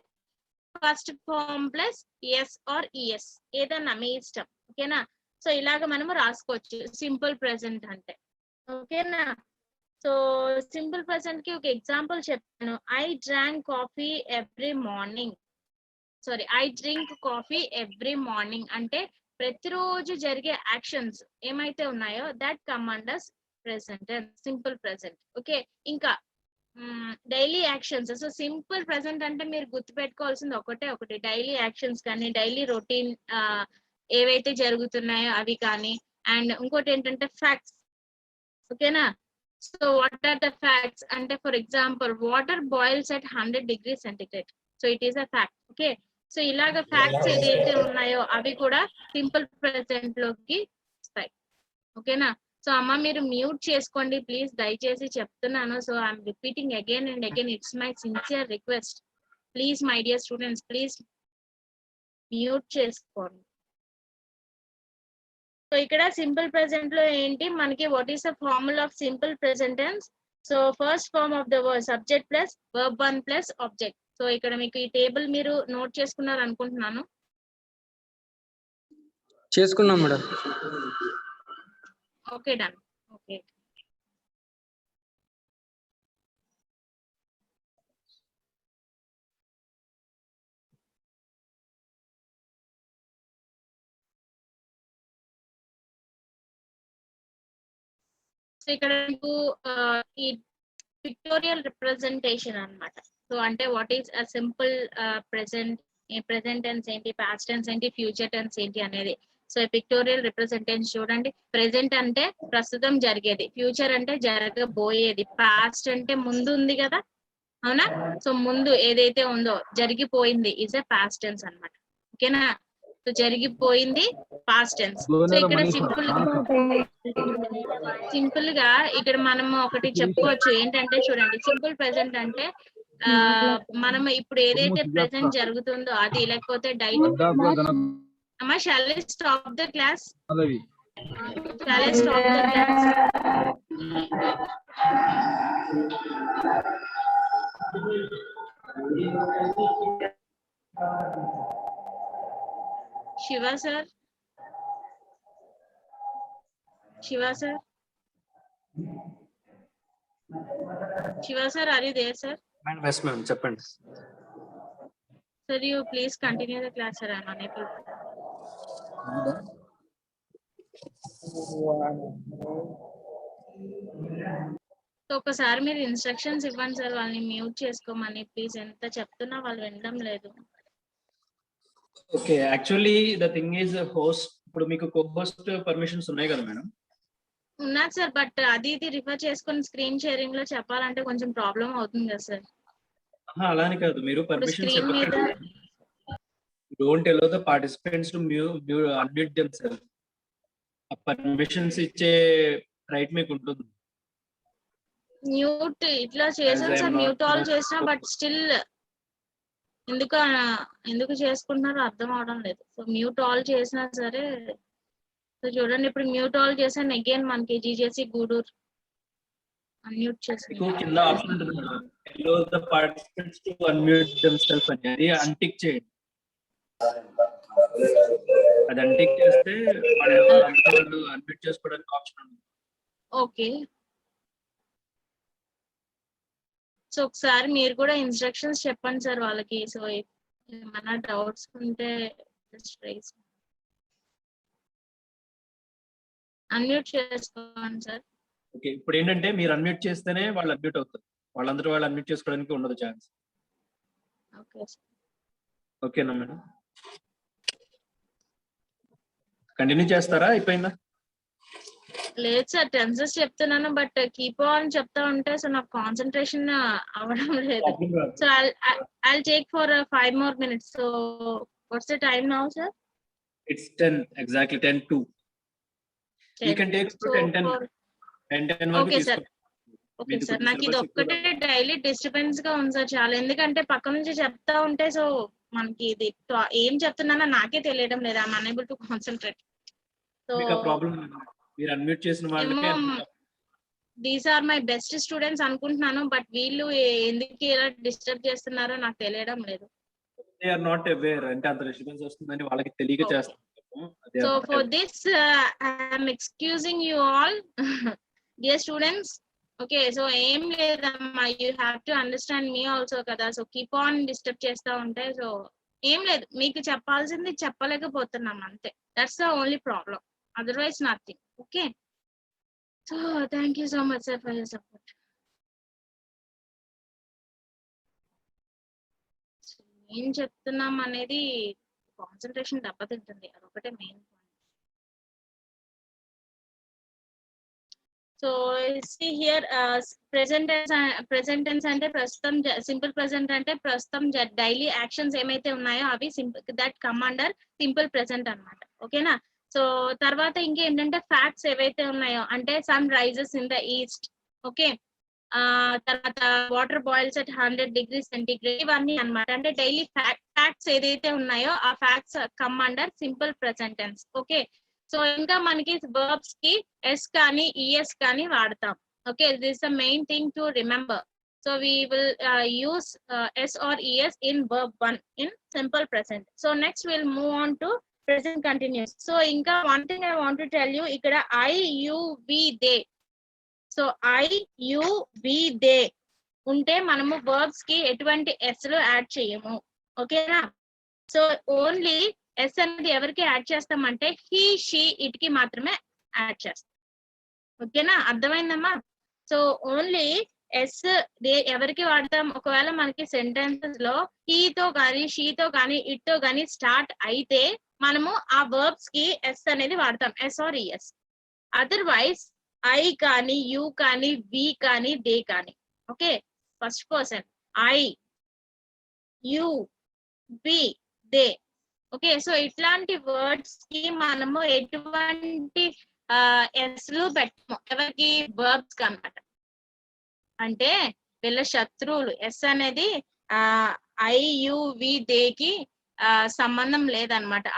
first form plus S or E S ఏదన్నా మీ ఇష్టం. ఓకేనా? సో ఇలాగ మనము రాసుకోవచ్చు సింపుల్ ప్రెసెంట్ అంటే. ఓకేనా? సో సింపుల్ ప్రెసెంట్ కి ఒక ఎగ్జాంపుల్ చెప్తాను. I drank coffee every morning. Sorry, I drink coffee every morning అంటే ప్రతిరోజు జరిగే యాక్షన్స్ ఏమైతే ఉన్నాయో that come unders present and simple present. Okay, ఇంకా daily actions. So simple present అంటే మీరు గుర్తుపెట్టుకోవాల్సింది ఒకటి డైలీ యాక్షన్స్ కానీ డైలీ రొటీన్ ఏవైతే జరుగుతున్నాయో అవి కానీ, అండ్ ఇంకోటి ఏంటంటే ఫ్యాక్ట్స్. ఓకేనా? So what are the facts అంటే for example water boils at 100 degrees centigrade. So it is a fact. Okay, so ఇలాగ ఫ్యాక్ట్స్ ఏదైతే ఉన్నాయో అవి కూడా సింపుల్ ప్రెసెంట్ లోకి వస్తాయి. ఓకేనా? సో అమ్మ మీరు మ్యూట్ చేసుకోండి ప్లీజ్, దయచేసి చెప్తున్నాను. So I'm repeating again and again, it's my sincere request. Please my dear students, please mute చేసుకోండి. సో ఇక్కడ సింపుల్ ప్రెసెంట్ లో ఏంటి మనకి, what is the formula of simple present tense? So first form of the word subject plus verb 1 plus object. So ఇక్కడ మీకు ఈ table మీరు note చేసుకున్నారు అనుకుంటున్నాను. చేసుకున్నాం madam. Okay, done. Okay, so ఇక్కడ మీకు ఈ పిక్టోరియల్ రిప్రజెంటేషన్ అన్నమాట. సో అంటే what is a simple present, present tense ఏంటి, పాస్ట్ టెన్స్ ఏంటి, ఫ్యూచర్ టెన్స్ ఏంటి అనేది. సో పిక్టోరియల్ రిప్రజెంటేషన్ చూడండి. ప్రెసెంట్ అంటే ప్రస్తుతం జరిగేది, ఫ్యూచర్ అంటే జరగబోయేది, పాస్ట్ అంటే ముందు ఉంది కదా, అవునా? సో ముందు ఏదైతే ఉందో జరిగిపోయింది ఇస్ ఎ పాస్ట్ టెన్స్ అన్నమాట. ఓకేనా? సో జరిగిపోయింది పాస్ట్ టెన్స్. సో ఇక్కడ సింపుల్ గా ఇక్కడ మనం ఒకటి చెప్పుకోవచ్చు ఏంటంటే చూడండి, సింపుల్ ప్రెసెంట్ అంటే మనం ఇప్పుడు ఏదైతే ప్రెసెంట్ జరుగుతుందో అది, లేకపోతే డైలీ అమ్మా shall I stop the class? Shall I stop the class? Shiva sir? Shiva sir? Shiva sir, are you there sir? Yes ma'am, చెప్పండి. Sir, you please continue the class sir, I am unable. So ఒకసారి మీరు instructions ఇవ్వండి sir, వాళ్ళని mute చేసుకోమని please. ఎంత చెప్తున్నా వాళ్ళు వినడం లేదు. Okay, actually the thing is host, ఇప్పుడు మీకు కో-హోస్ట్ పర్మిషన్స్ ఉన్నాయి కదా మేడం? ఉన్నది సార్, బట్ అది ఇది రిఫర్ చేసుకొని స్క్రీన్ షేరింగ్ లో చెప్పాలంటే కొంచెం ప్రాబ్లం అవుతుంది కదా సార్. అలానే కాదు, మీరు పర్మిషన్స్ స్క్రీన్ మీద don't allow the participants to unmute themself. ఆ పర్మిషన్స్ ఇచ్చే రైట్ మీకు ఉంటుంది. మ్యూట్ ఇట్లా చేసాం సార్, మ్యూట్ ఆల్ చేసినా బట్ స్టిల్ ఎందుకు చేసుకుంటున్నారో అర్థం అవడం లేదు. సో మ్యూట్ ఆల్ చేసినా సరే. సో చూడండి ఇప్పుడు మ్యూట్ ఆల్ చేసాను అగైన్, మనకి జీజేసి గూడూరు అన్మ్యూట్ చేసాను. కింద ఆప్షన్ ఉంటుంది madam, allow the participants to unmute themself అని, అది అన్టిక్ చేయండి. అది అన్టిక్ చేస్తే వాళ్ళు అన్మ్యూట్ చేసుకోవడానికి ఆప్షన్ ఉంది. ఓకే, సో ఒకసారి మీరు కూడా ఇన్స్ట్రక్షన్స్ చెప్పండి సార్ వాళ్ళకి. సో ఏమైనా డౌట్స్ ఉంటే అన్మ్యూట్ చేసుకోండి సార్. ఓకే, ఇప్పుడు ఏంటంటే మీరు అన్మ్యూట్ చేస్తేనే వాళ్ళు అన్మ్యూట్ అవుతారు, వాళ్ళందరూ వాళ్ళు అన్మ్యూట్ చేసుకోవడానికి ఉండదు ఛాన్స్. ఓకే, ఓకేనా మేడం? కంటిన్యూ చేస్తారా, అయిపోయిందా? లేదు సార్, టెన్సెస్ చెప్తున్నాను బట్ కీప్ ఆన్ చెప్తా ఉంటే సో నాకు కాన్సన్ట్రేషన్ అవ్వడం లేదు. Problem రాదు. So I'll take for 5 more minutes. So what's the time now, sir? It's 10 exactly 10:02. You can take So 10 for 10 వరకు Okay, sir. తీసుకో. ఓకే మీది సార్, కొంచెం నాకు ఇది syllabus ఎక్కువ ఒక్కటే డైలీ డిస్టర్బెన్స్ గా ఉంది సార్ చాలా. ఎందుకంటే పక్క నుంచి చెప్తా ఉంటే సో మనకి ఇది ఏం చెప్తున్నానో నాకే తెలియడం లేదు. I'm unable to concentrate. So మీకు ఆ ప్రాబ్లం మీరు అన్మ్యూట్ చేసిన వాళ్ళకే these are my best students అనుకుంటున్నాను, బట్ వీళ్ళు ఎందుకు ఇలా డిస్టర్బ్ చేస్తున్నారో నాకు తెలియడం లేదు. దే ఆర్ నాట్ అవేర్, అంటే అంత డిస్టర్బెన్స్ వస్తుందని వాళ్ళకి తెలియక Okay. చేస్తాం. So for this, I am excusing you all, dear students. Okay, so aim ledamma, you have to understand me also kada. So keep on disturb chesta unte, so aim లేదు, మీకు చెప్పాల్సింది చెప్పలేకపోతున్నాం అంతే. That's the only problem, otherwise nothing. Okay, so thank you so much sir for your support. ఏం చెప్తున్నాం అనేది concentration దెబ్బతింటుంది, అదొకటే main point. So see here, present tense అంటే ప్రస్తుతం, సింపుల్ ప్రెసెంట్ అంటే ప్రస్తుతం డైలీ యాక్షన్స్ ఏమైతే ఉన్నాయో అవి that come under simple present అన్నమాట. ఓకేనా. సో తర్వాత ఇంకేంటంటే ఫ్యాక్ట్స్ ఏవైతే ఉన్నాయో అంటే sun rises in the east. Okay, తర్వాత water boils at 100 degrees centigrade, ఇవన్నీ అన్నమాట. అంటే డైలీ ఫ్యాక్ట్స్ ఏదైతే ఉన్నాయో ఆ facts come under simple present tense. Okay, so ఇంకా మనకి వర్బ్స్ కి ఎస్ కానీ ఈఎస్ కానీ వాడతాం. Okay, this is the main thing to remember. So we will use S or E S in verb 1 in simple present. సో next will move on to present continuous. So ఇంకా one thing I want to tell you, ఇక్కడ I you we they. So I you we they ఉంటే మనము verbs కి ఎటువంటి ఎస్లు add చేయము. ఓకేనా. So only yes అనేది ఎవరికి యాడ్ చేస్తామంటే హీ షీ ఇట్ కి మాత్రమే యాడ్ చేస్తాం. ఓకేనా, అర్థమైందమ్మా. సో ఓన్లీ ఎస్ ఎవరికి వాడతాం, ఒకవేళ మనకి సెంటెన్సెస్ లో హీతో కానీ షీతో కానీ ఇట్తో కానీ స్టార్ట్ అయితే మనము ఆ వర్బ్స్ కి ఎస్ అనేది వాడతాం, S or ES. Otherwise I కానీ యు కానీ వి కానీ దే కానీ. Okay, first person I you we they. Okay, so ఇట్లాంటి వర్డ్స్ కి మనము ఎటువంటి ఎస్లు పెట్టము, ఎవరికి వర్బ్స్ కి అన్నమాట. అంటే వీళ్ళ శత్రువులు. ఎస్ అనేది ఐ యు వి దే కి సంబంధం లేదనమాట.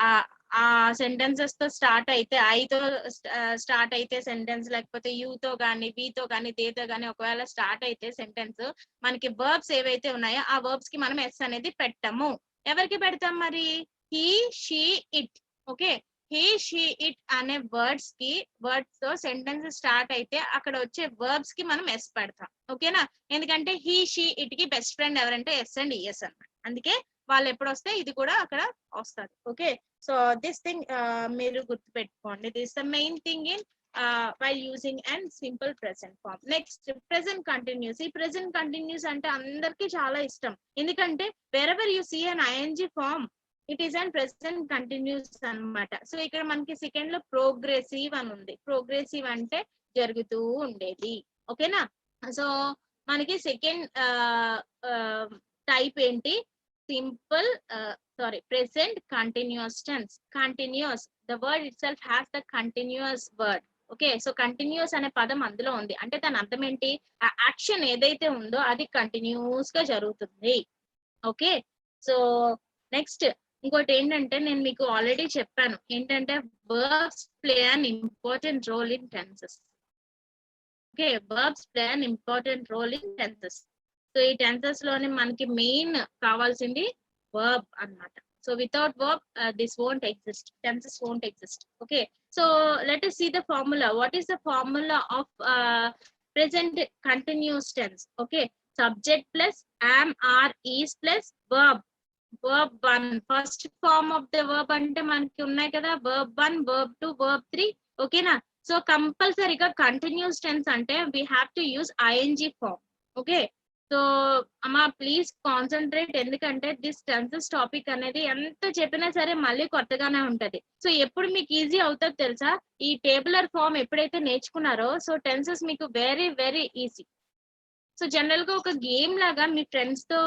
ఆ సెంటెన్సెస్ తో స్టార్ట్ అయితే, ఐతో స్టార్ట్ అయితే సెంటెన్స్, లేకపోతే యూతో కానీ వీతో కానీ దేతో కానీ ఒకవేళ స్టార్ట్ అయితే సెంటెన్స్, మనకి వర్బ్స్ ఏవైతే ఉన్నాయో ఆ వర్బ్స్ కి మనం ఎస్ అనేది పెట్టము. ఎవరికి పెడతాం మరి, he she it. Okay, he she it అనే వర్డ్స్ తో సెంటెన్స్ స్టార్ట్ అయితే అక్కడ వచ్చే వర్బ్స్ కి మనం ఎస్ పెడతాం. ఓకేనా, ఎందుకంటే హీ షీ ఇట్ కి బెస్ట్ ఫ్రెండ్ ఎవరంటే ఎస్ అండ్ ఈఎస్ అన్నమాట. అందుకే వాళ్ళు ఎప్పుడు వస్తే ఇది కూడా అక్కడ వస్తుంది. ఓకే, సో దిస్ థింగ్ మీరు గుర్తు పెట్టుకోండి. This the main thing in while using and simple present form. Next, present continuous. ఈ present continuous అంటే అందరికి చాలా ఇష్టం, ఎందుకంటే wherever you see an ing form it is an present continuous అన్నమాట. సో ఇక్కడ మనకి సెకండ్ లో ప్రోగ్రెసివ్ అని ఉంది. ప్రోగ్రెసివ్ అంటే జరుగుతూ ఉండేది. ఓకేనా, సో మనకి సెకండ్ టైప్ ఏంటి, simple present continuous tense. Continuous, the word itself has the continuous word. Okay, so continuous అనే పదం అందులో ఉంది అంటే దాని అర్థం ఏంటి, ఆ యాక్షన్ ఏదైతే ఉందో అది కంటిన్యూస్ గా జరుగుతుంది. ఓకే, సో నెక్స్ట్ ఇంకోటి ఏంటంటే నేను మీకు ఆల్రెడీ చెప్పాను ఏంటంటే verbs play an important role in tenses. Okay, verbs play an important role in tenses. So ఈ టెన్సెస్ లోని మనకి మెయిన్ కావాల్సింది verb అన్నమాట. So without verb this won't exist, tenses won't exist. Okay, so let us see the formula. What is the formula of present continuous tense? Okay, subject plus am are is plus verb. Verb 1 first form of the verb అంటే మనకి ఉన్నాయి కదా, verb 1 verb 2 verb 3. ఓకేనా, so కంపల్సరీగా continuous tense అంటే we have to use ing form. Okay, so అమ్మా please concentrate, ఎందుకంటే this tenses topic అనేది ఎంత చెప్పినా సరే మళ్ళీ కొత్తగానే ఉంటది. సో ఎప్పుడు మీకు ఈజీ అవుతుంది తెలుసా, ఈ టేబులర్ ఫామ్ ఎప్పుడైతే నేర్చుకున్నారో సో టెన్సెస్ మీకు very very easy. So general గా ఒక గేమ్ లాగా మీ ఫ్రెండ్స్ తో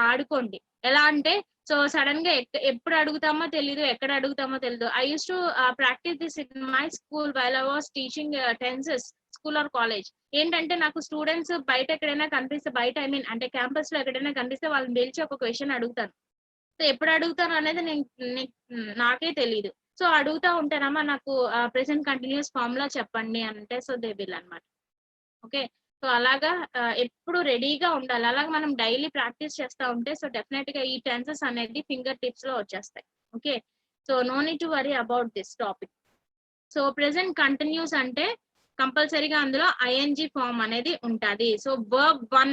ఆడుకోండి. ఎలా అంటే సో సడన్ గా ఎప్పుడు అడుగుతామో తెలీదు, ఎక్కడ అడుగుతామో తెలీదు. I use to practise this in my school while I was teaching tenses school or college. ఏంటంటే నాకు స్టూడెంట్స్ బయట ఎక్కడైనా కనిపిస్తే, బయట ఐ మీన్ అంటే క్యాంపస్ లో ఎక్కడైనా కనిపిస్తే వాళ్ళని పిలిచి ఒక క్వశ్చన్ అడుగుతాను. సో ఎప్పుడు అడుగుతాను అనేది నాకే తెలియదు. సో అడుగుతా ఉంటానమ్మా నాకు ప్రెసెంట్ కంటిన్యూస్ ఫామ్ లా చెప్పండి అంటే సో దే విల్ అన్నమాట. ఓకే, సో అలాగా ఎప్పుడు రెడీగా ఉండాలి. అలాగే మనం డైలీ ప్రాక్టీస్ చేస్తూ ఉంటే సో డెఫినెట్ గా ఈ టెన్సెస్ అనేది ఫింగర్ టిప్స్ లో వచ్చేస్తాయి. Okay, so no need to worry about this topic. So present continuous అంటే కంపల్సరీగా అందులో ఐఎన్జి ఫామ్ అనేది ఉంటుంది. సో వర్బ్ 1,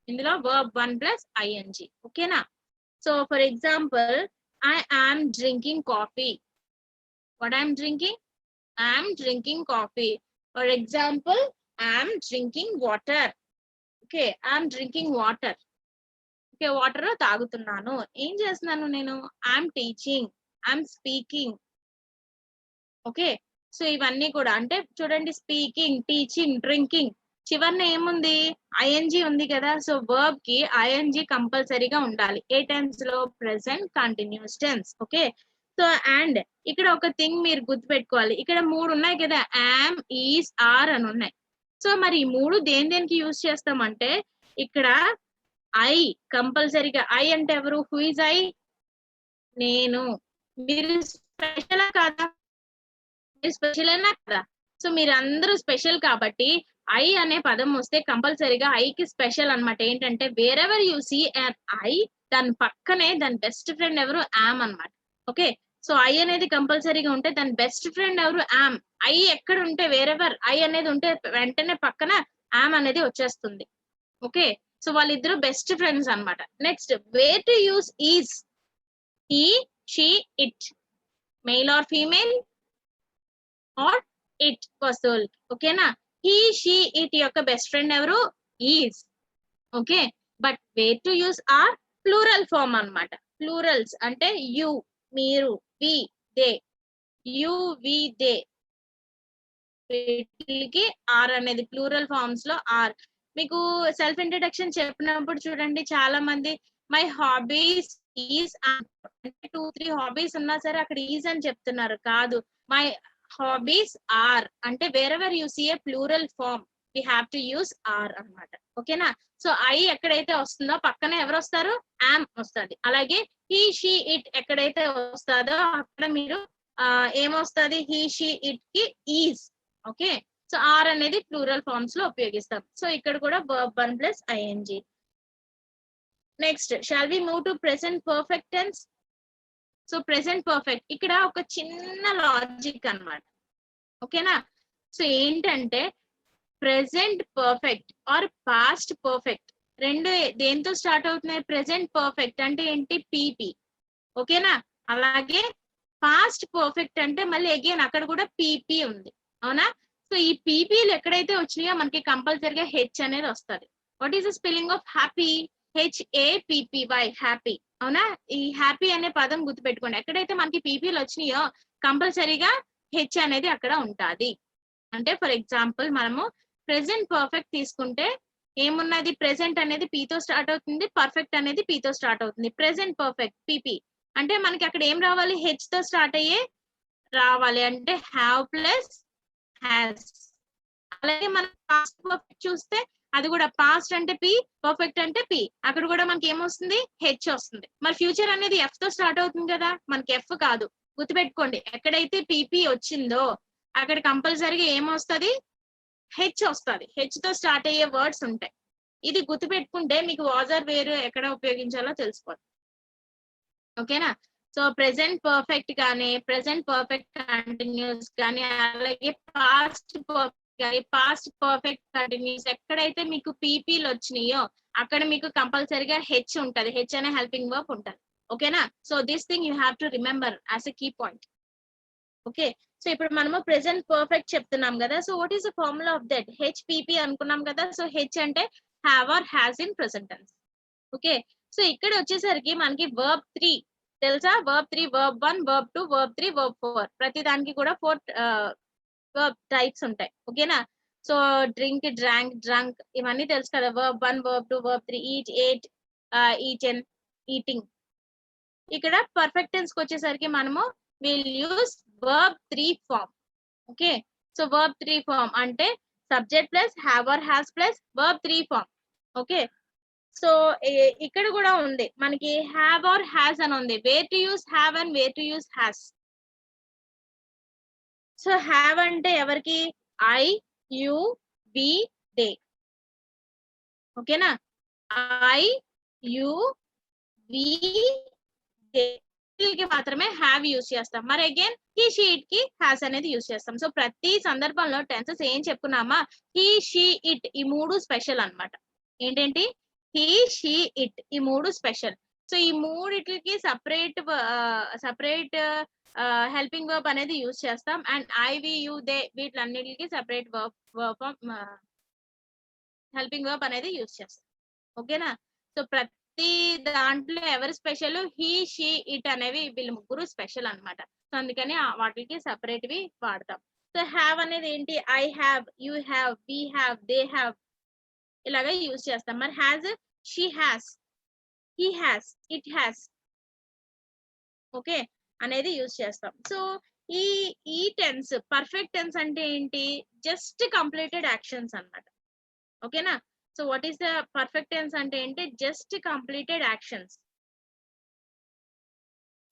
ఇందులో వర్బ్ 1 ప్లస్ ఐఎన్జి. ఓకేనా? So for example, I am drinking coffee. What I'm drinking? I'm drinking coffee. For example, I'm drinking water. Okay, I'm drinking water. Okay, వాటర్ తాగుతున్నాను. ఏం చేస్తున్నాను నేను? I'm teaching, I'm speaking. Okay, so ఇవన్నీ కూడా అంటే చూడండి, స్పీకింగ్, టీచింగ్, డ్రింకింగ్, చివరిన ఏముంది? ఐఎన్జి ఉంది కదా. సో వర్బ్ కి ఐఎన్జి కంపల్సరీగా ఉండాలి. ఏ టెన్స్ లో? Present continuous tense. Okay, so and ఇక్కడ ఒక థింగ్ మీరు గుర్తుపెట్టుకోవాలి, ఇక్కడ 3 ఉన్నాయి కదా, యామ్, ఈస్, ఆర్ అని ఉన్నాయి. సో మరి ఈ 3 దేనికి యూజ్ చేస్తామంటే ఇక్కడ ఐ కంపల్సరీగా. ఐ అంటే ఎవరు? Who is I? నేను. మీరు స్పెషల్ కాదా? స్పెషల్ అయినా కదా. సో మీరు అందరూ స్పెషల్ కాబట్టి ఐ అనే పదం వస్తే కంపల్సరీగా ఐకి స్పెషల్ అన్నమాట. ఏంటంటే wherever you see and I, దాని పక్కనే దాని బెస్ట్ ఫ్రెండ్ ఎవరు? యామ్ అన్నమాట. ఓకే, సో ఐ అనేది కంపల్సరీగా ఉంటే దాని బెస్ట్ ఫ్రెండ్ ఎవరు? యామ్. ఐ ఎక్కడ ఉంటే, వేరెవర్ ఐ అనేది ఉంటే వెంటనే పక్కన యామ్ అనేది వచ్చేస్తుంది. ఓకే, సో వాళ్ళిద్దరు బెస్ట్ ఫ్రెండ్స్ అన్నమాట. Next, where to use is. He, she, it. Male or female or it వస్తువులు. ఓకేనా? హీ, షీ, ఇట్ యొక్క బెస్ట్ ఫ్రెండ్ ఎవరు? Is. Okay, but where to use are plural form అన్నమాట. Plurals అంటే you, మీరు, we, they. You, we, they, వీటికి are అనేది plural forms లో ఆర్. మీకు సెల్ఫ్ ఇంట్రడక్షన్ చెప్పినప్పుడు చూడండి, చాలా మంది మై హాబీస్ ఈజ్ అంటే 2-3 హాబీస్ ఉన్నా సరే అక్కడ ఈజ్ అని చెప్తున్నారు. కాదు, మై హాబీస్ ఆర్ అంటే wherever you see a plural form we have to use are అన్నమాట. ఓకేనా? సో ఐ ఎక్కడైతే వస్తుందో పక్కన ఎవరు వస్తారు? యామ్ వస్తుంది. అలాగే హీ, షీ, ఇట్ ఎక్కడైతే వస్తుందో అక్కడ మీరు ఏమొస్తుంది? హీ, షీ, ఇట్ కి ఈజ్. ఓకే, సో ఆర్ అనేది ప్లూరల్ ఫార్మ్స్ లో ఉపయోగిస్తాం. సో ఇక్కడ కూడా verb 1 plus ING. Next, shall we move to present perfect tense. So present perfect ఇక్కడ ఒక చిన్న లాజిక్ అన్నమాట. ఓకేనా? సో ఏంటంటే present perfect or past perfect రెండు దేంతో స్టార్ట్ అవుతున్నాయి? ప్రెసెంట్ పర్ఫెక్ట్ అంటే ఏంటి? పీపీ. ఓకేనా? అలాగే పాస్ట్ పర్ఫెక్ట్ అంటే మళ్ళీ అగైన్ అక్కడ కూడా పీపీ ఉంది. అవునా? సో ఈ పీపీలు ఎక్కడైతే వచ్చినాయో మనకి కంపల్సరీగా హెచ్ అనేది వస్తుంది. What is the spelling of happy? HAPPY, happy. అవునా? ఈ హ్యాపీ అనే పదం గుర్తుపెట్టుకోండి. ఎక్కడైతే మనకి పీపీలు వచ్చినాయో కంపల్సరీగా హెచ్ అనేది అక్కడ ఉంటుంది. అంటే ఫర్ ఎగ్జాంపుల్ మనము ప్రెసెంట్ పర్ఫెక్ట్ తీసుకుంటే ఏమున్నది? ప్రెసెంట్ అనేది పీతో స్టార్ట్ అవుతుంది, పర్ఫెక్ట్ అనేది పీతో స్టార్ట్ అవుతుంది. ప్రెసెంట్ పర్ఫెక్ట్ పీపీ అంటే మనకి అక్కడ ఏం రావాలి? హెచ్ తో స్టార్ట్ అయ్యే రావాలి. అంటే హ్యావ్ ప్లస్ హ్యాస్. అలాగే మనం పాస్ట్ పర్ఫెక్ట్ చూస్తే అది కూడా పాస్ట్ అంటే పి, పర్ఫెక్ట్ అంటే పి. అక్కడ కూడా మనకి ఏమొస్తుంది? హెచ్ వస్తుంది. మరి ఫ్యూచర్ అనేది ఎఫ్ తో స్టార్ట్ అవుతుంది కదా, మనకి ఎఫ్ కాదు. గుర్తుపెట్టుకోండి, ఎక్కడైతే పీపీ వచ్చిందో అక్కడ కంపల్సరీగా ఏమొస్తుంది? హెచ్ వస్తుంది. హెచ్ తో స్టార్ట్ అయ్యే వర్డ్స్ ఉంటాయి. ఇది గుర్తుపెట్టుకుంటే మీకు వాజర్ వేరు ఎక్కడ ఉపయోగించాలో తెలుసుకోవాలి. ఓకేనా? సో ప్రెసెంట్ పర్ఫెక్ట్ కానీ, ప్రెసెంట్ పర్ఫెక్ట్ కంటిన్యూస్ కానీ, అలాగే పాస్ట్ పర్ఫెక్ట్ కానీ, పాస్ట్ పర్ఫెక్ట్ కంటిన్యూస్ ఎక్కడైతే మీకు పీపీలు వచ్చినాయో అక్కడ మీకు కంపల్సరీగా హెచ్ ఉంటది. హెచ్ అనే హెల్పింగ్ వర్బ్ ఉంటది. ఓకేనా? So this thing you have to remember as a key point. Okay, so ఇప్పుడు మనము ప్రెసెంట్ పర్ఫెక్ట్ చెప్తున్నాం కదా. So what is the formula of that? HPP అనుకున్నాం కదా. సో హెచ్ అంటే have or has in present tense. Okay, so ఇక్కడ వచ్చేసరికి మనకి verb 3 తెలుసా? verb 3, verb 1, verb 2, verb 3, verb 4. ప్రతి దానికి కూడా 4 verb టైప్స్ ఉంటాయి. ఓకేనా? సో డ్రింక్, డ్రాంక్, డ్రంక్ ఇవన్నీ తెలుసు కదా. verb 1, verb 2, verb 3, eat, ate, eaten, eating. ఇక్కడ పర్ఫెక్ట్ టెన్స్ కి వచ్చేసరికి మనము will use verb 3 form. Okay, so verb 3 form అంటే subject plus have or has plus verb 3 form. Okay, so ఇక్కడ కూడా ఉంది మనకి హ్యావ్ ఆర్ హ్యాస్ అని ఉంది. Where to use have and where to use has. So have అంటే ఎవరికి? I, you, we, they. ఓకేనా? ఐ, యు, వి, దే కి మాత్రమే హ్యావ్ యూస్ చేస్తాం. మరి అగైన్ హీ, షీ, ఇట్ కి హ్యాస్ అనేది యూస్ చేస్తాం. సో ప్రతి సందర్భంలో టెన్సెస్ ఏం చెప్పుకున్నామా? హీ, షీ, ఇట్ ఈ మూడు స్పెషల్ అన్నమాట. ఏంటంటే హీ, షీ, ఇట్ ఈ మూడు స్పెషల్. సో ఈ మూడిటికి సపరేట్ హెల్పింగ్ వర్బ్ అనేది యూజ్ చేస్తాం. And I, we, you, they వీటిలన్నిటికి సపరేట్ హెల్పింగ్ వర్బ్ అనేది యూజ్ చేస్తాం. ఓకేనా? సో ప్రతి దాంట్లో ఎవరు స్పెషల్? హీ, షీ, ఇట్ అనేవి వీళ్ళు ముగ్గురు స్పెషల్ అన్నమాట. సో అందుకని వాటికి సపరేట్ వి వాడతాం. సో హ్యావ్ అనేది ఏంటి? I have, you have, we have, they have ఇలాగా యూజ్ చేస్తాం. మరి has she has, he has, it has okay అనేది యూజ్ చేస్తాం. సో ఈ టెన్స్ పర్ఫెక్ట్ టెన్స్ అంటే ఏంటి? జస్ట్ కంప్లీటెడ్ యాక్షన్స్ అన్నమాట. ఓకేనా? So what is the perfect tense అంటే ఏంటి? Just completed actions.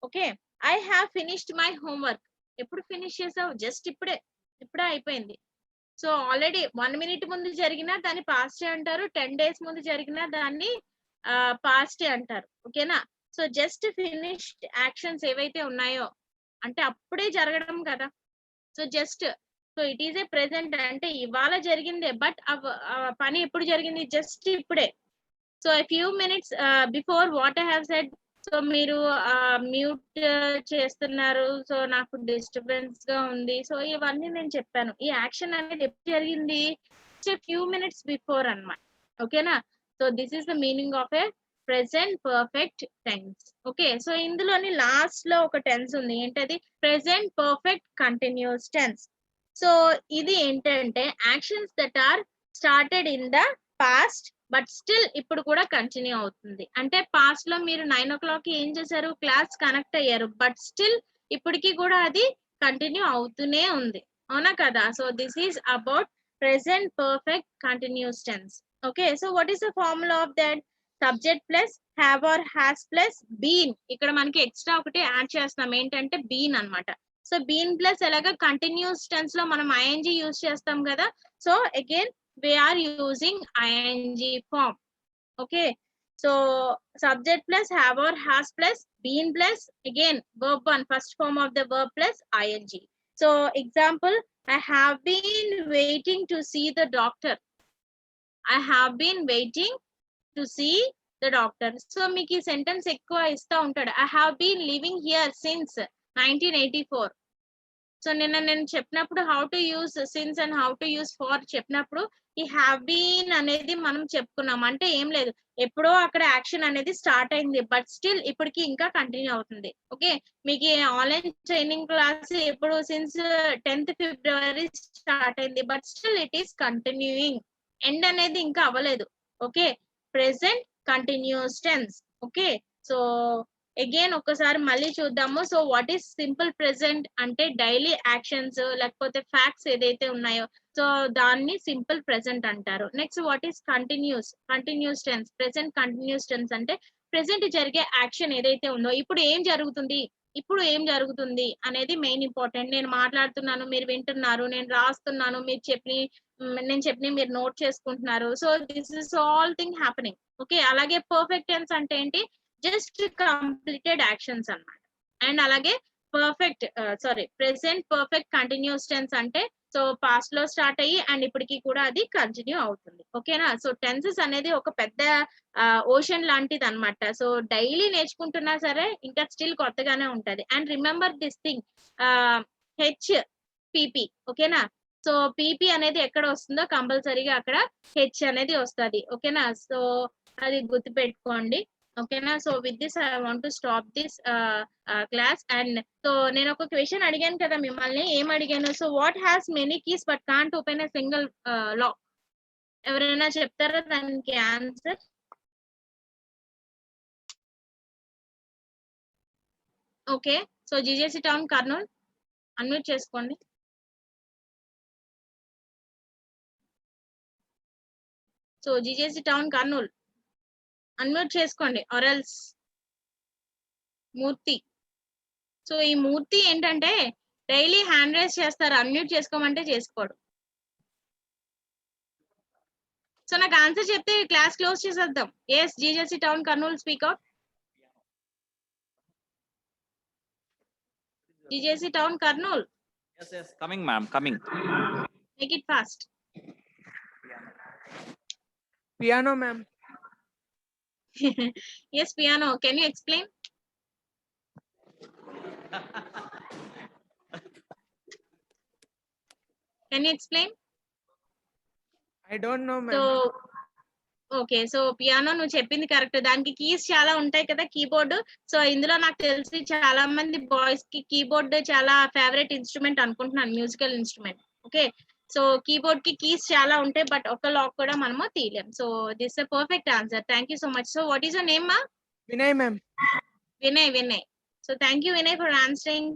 Okay, I have finished my homework. ఎప్పుడు ఫినిష్ చేసావు? జస్ట్ ఇప్పుడే అయిపోయింది. సో ఆల్రెడీ 1 minute ముందు జరిగినా దాన్ని పాస్ట్ అంటారు, 10 days ముందు జరిగినా దాన్ని పాస్ట్ అంటారు. ఓకేనా? సో జస్ట్ ఫినిష్డ్ యాక్షన్స్ ఏవైతే ఉన్నాయో అంటే అప్పుడే జరగడం కదా. So just so it is A present అంటే ఇవాళ జరిగిందే, బట్ పని ఎప్పుడు జరిగింది? జస్ట్ ఇప్పుడే. So a few minutes before what I have said. So మీరు మ్యూట్ చేస్తున్నారు, సో నాకు డిస్టర్బెన్స్ గా ఉంది. సో ఇవన్నీ నేను చెప్పాను. ఈ యాక్షన్ అనేది ఎప్పుడు జరిగింది? ఫ్యూ మినిట్స్ బిఫోర్ అన్నమాట. ఓకేనా? So this is the meaning of a present perfect tense. Okay, so ఇందులోని లాస్ట్ లో ఒక టెన్స్ ఉంది. ఏంటది? Present perfect continuous tense. So ఇది ఏంటంటే actions that are started in the past but still ఇప్పుడు కూడా కంటిన్యూ అవుతుంది. అంటే పాస్ట్ లో మీరు 9 o'clock ఏం చేశారు? క్లాస్ కనెక్ట్ అయ్యారు, బట్ స్టిల్ ఇప్పటికి కూడా అది కంటిన్యూ అవుతూనే ఉంది. అవునా కదా? So this is about present perfect continuous tense. Okay, so what is the formula of that? Subject plus have or has plus been. ఇక్కడ మనకి ఎక్స్ట్రా ఒకటి యాడ్ చేస్తున్నాం. ఏంటంటే బీన్ అన్నమాట. సో బీన్ ప్లస్ ఎలాగా కంటిన్యూస్ టెన్స్ లో మనం ING use చేస్తాం కదా. So again we are using ing form. Okay, so subject plus have or has plus been plus again verb 1 first form of the verb plus ing. So example, I have been waiting to see the doctor. I have been waiting to see the doctor. So మీకు ఈ sentence ఎక్కువ ఇస్తా ఉంటాడు. I have been living here since 1984. So నేను చెప్పినప్పుడు how to use since and how to use for చెప్పినప్పుడు ఈ have been అనేది మనం చెప్పుకున్నాం. అంటే ఏం లేదు, ఎప్పుడో అక్కడ యాక్షన్ అనేది స్టార్ట్ అయింది, బట్ స్టిల్ ఇప్పటికి ఇంకా కంటిన్యూ అవుతుంది. ఓకే, మీకు ఆన్లైన్ ట్రైనింగ్ క్లాస్ ఎప్పుడు సిన్స్ 10th February స్టార్ట్ అయింది, but still it is continuing. End అనేది ఇంకా అవ్వలేదు. Okay, present continuous tense. Okay, so again ఒకసారి మళ్ళీ చూద్దాము. So what is simple present అంటే డైలీ యాక్షన్స్ లేకపోతే ఫ్యాక్ట్స్ ఏదైతే ఉన్నాయో సో దాన్ని సింపుల్ ప్రెసెంట్ అంటారు. Next what is continuous tense. Present continuous tense అంటే ప్రెసెంట్ జరిగే యాక్షన్ ఏదైతే ఉందో ఇప్పుడు ఏం జరుగుతుంది అనేది మెయిన్ ఇంపార్టెంట్. నేను మాట్లాడుతున్నాను, మీరు వింటున్నారు, నేను రాస్తున్నాను, నేను చెప్పి మీరు నోట్ చేసుకుంటున్నారు. So this is all thing happening. Okay, అలాగే పర్ఫెక్ట్ టెన్స్ అంటే ఏంటి? జస్ట్ కంప్లీటెడ్ యాక్షన్స్ అన్నమాట. అండ్ అలాగే ప్రెసెంట్ పర్ఫెక్ట్ కంటిన్యూస్ టెన్స్ అంటే సో పాస్ట్ లో స్టార్ట్ అయ్యి అండ్ ఇప్పటికి కూడా అది కంటిన్యూ అవుతుంది. ఓకేనా? సో టెన్సెస్ అనేది ఒక పెద్ద ఓషన్ లాంటిది అన్నమాట. సో డైలీ నేర్చుకుంటున్నా సరే ఇంకా స్టిల్ కొత్తగానే ఉంటది. And remember this thing HPP. ఓకేనా? సో పీపీ అనేది ఎక్కడ వస్తుందో కంపల్సరీగా అక్కడ హెచ్ అనేది వస్తుంది. ఓకేనా? సో అది గుర్తు పెట్టుకోండి. ఓకేనా? So with this I want to stop this class. And so నేను ఒక క్వశ్చన్ అడిగాను కదా మిమ్మల్ని. ఏం అడిగాను? So what has many keys but can't open a single lock? ఎవరైనా చెప్తారా దానికి answer? Okay, so GJC town Kurnool unmute చేసుకోండి. So GJC town Kurnool unmute చేసుకోండి. Or else Murthy. సో ఈ మూర్తి ఏంటంటే డైలీ హ్యాండ్ రైజ్ చేస్తారు, అన్మ్యూట్ చేసుకోమంటే చేసుకోడు. సో నాకు ఆన్సర్ చెప్తే క్లాస్ క్లోజ్ చేసేద్దాం. Yes, GJC town Kurnool speak out. GJC town Kurnool. Yes, coming, ma'am, coming. Make it fast. Piano, ma'am. Yes, piano. Can you explain? Can you explain? I don't know, ma'am. So okay, so piano నువ్వు చెప్పింది correct. దానికి keys చాలా ఉంటాయి కదా, keyboard. So ఇందులో నాకు తెలిసి చాలా మంది బాయ్స్ కి కీబోర్డ్ చాలా ఫేవరెట్ ఇన్స్ట్రుమెంట్ అనుకుంటున్నాను, musical instrument. Okay, so keyboard కి కీస్ చాలా ఉంటాయి, బట్ ఒక లాక్ కూడా మనము తీయలేం. So this a perfect answer. Thank you so much. So what is your name మా? Vinay, ma'am. Vinay. So thank you Vinay for answering.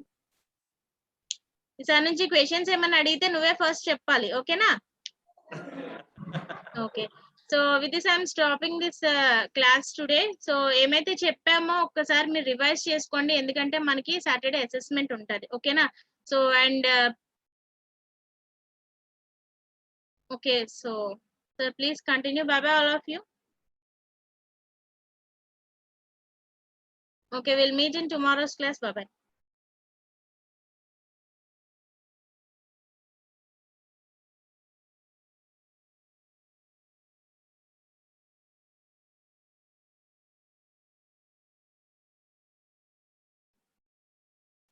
ఈసారి నుంచి క్వశ్చన్స్ ఏమైనా అడిగితే నువ్వే ఫస్ట్ చెప్పాలి, ఓకేనా? Okay, so with this I'm stopping this class today. సో ఏమైతే చెప్పామో ఒక్కసారి మీరు రివైజ్ చేసుకోండి, ఎందుకంటే మనకి సాటర్డే అసెస్మెంట్ ఉంటుంది. ఓకేనా? So and okay, so please continue. By by all of you. Okay, we'll meet in tomorrow's class. Bye bye.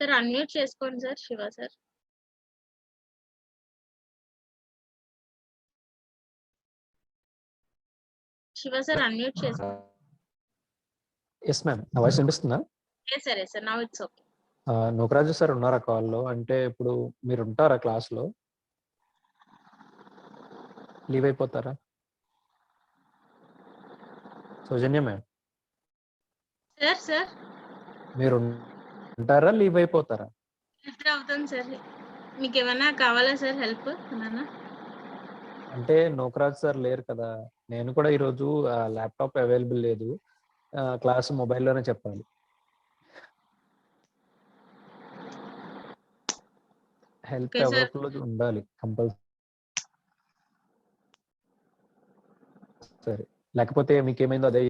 Sir, unmute చేసుకోండి sir. Shiva sir. Shiva sir unmute చేసుకోండి. ఎస్ మ్యామ్, నా వాయిస్ వినిపిస్తుందా? Yes sir, now it's okay. Nookaraju sir ఉన్నారా కాల్లో? అంటే ఇప్పుడు మీరు ఉంటారా క్లాస్లో? లీవ్ అయిపోతారా? సౌజన్య మ్యామ్, సార్ మీరు ఉంటారా, లీవ్ అయిపోతారా? లిఫ్ట్ అవుతాను సార్. మీకు ఏమైనా కావాలా సార్ హెల్ప్ ఏమైనా? అంటే నూకరాజు సార్ లేరు కదా, నేను కూడా ఈరోజు ల్యాప్టాప్ అవైలబుల్ లేదు, క్లాస్ మొబైల్లోనే చెప్పాలి. Help Okay, sir. ఎవరిలో ఉండాలి కంపల్సరీ, లేకపోతే మీకు ఏమైందో అదే.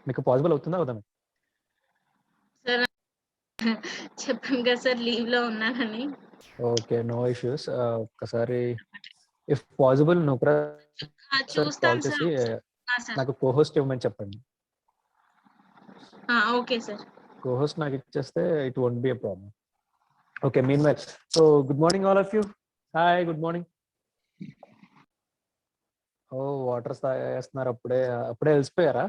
మీకు పాసిబుల్ అవుతుందా అవుదా? సార్ చెప్పాను కదా సార్, లీవ్ లో ఉన్నానని. Okay, no issues. ఒక్కసారి if possible Nookaraj sir call చూస్తాను చేసి సార్. నాకు కోహోస్ట్ ఇవ్వమని చెప్పండి. Okay sir. కోహోస్ట్ నాకు ఇచ్చేస్తే it won't be a problem. Okay, meanwhile, so good morning all of you. Hi, good morning. ఓ, వాటర్ తాగేస్తున్నారు, అప్పుడే వెళ్ళిపోయారా?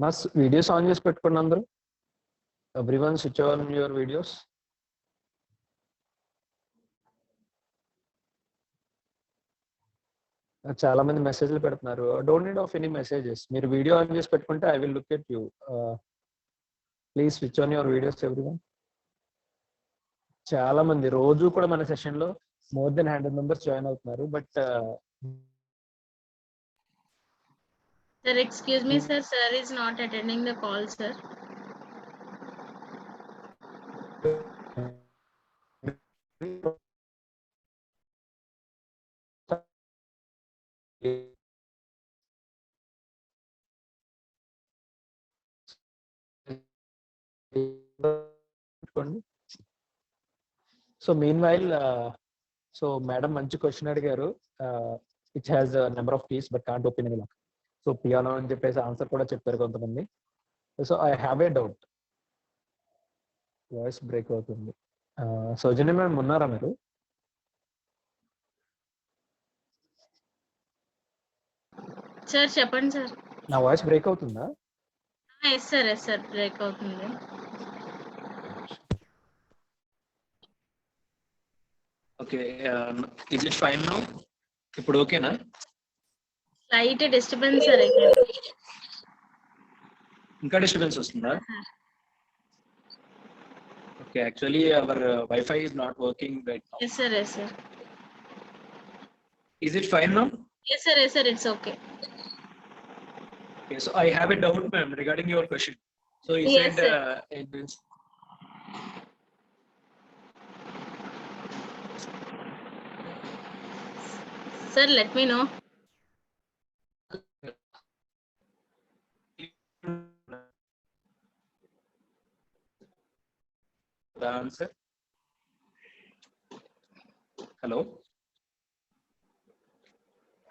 మా వీడియోస్ ఆన్ చేసి పెట్టుకోండి అందరూ. Everyone switch on your videos. చాలా మంది మెసేజ్లు పెడుతున్నారు. Don't need of any messages. మీరు వీడియో ఆన్ చేసి పెట్టుకుంటే I will look at you. Please switch on your videos everyone. చాలా మంది రోజు కూడా మన సెషన్ లో మోర్ దెన్ 100 మెంబర్స్ జాయిన్ అవుతున్నారు. But Sir, excuse me, sir. Sir is not attending the call, sir. So meanwhile so madam మంచి question అడిగారు, which has number of keys but can't open any lock. So piano అని చెప్పేసి answer కూడా చెప్పారు కొంతమంది. So I have a doubt, voice break అవుతుంది. Soujanya ma'am ఉన్నారా మీరు? సార్ చెప్పండి సార్. నా వాయిస్ బ్రేక్ అవుతుందా? ఎస్ సార్ బ్రేక్ అవుతుంది. Okay, is it fine now? ఇప్పుడు ఓకేనా? Light disturbance sir. ఇంకా డిస్టర్బెన్స్ వస్తుందా? Okay, actually our wifi is not working right now. Yes sir. Is it fine now? Yes sir it's okay. Okay, so I have a doubt, ma'am, regarding your question. So you Yes, said sir, let me know. the answer. Hello,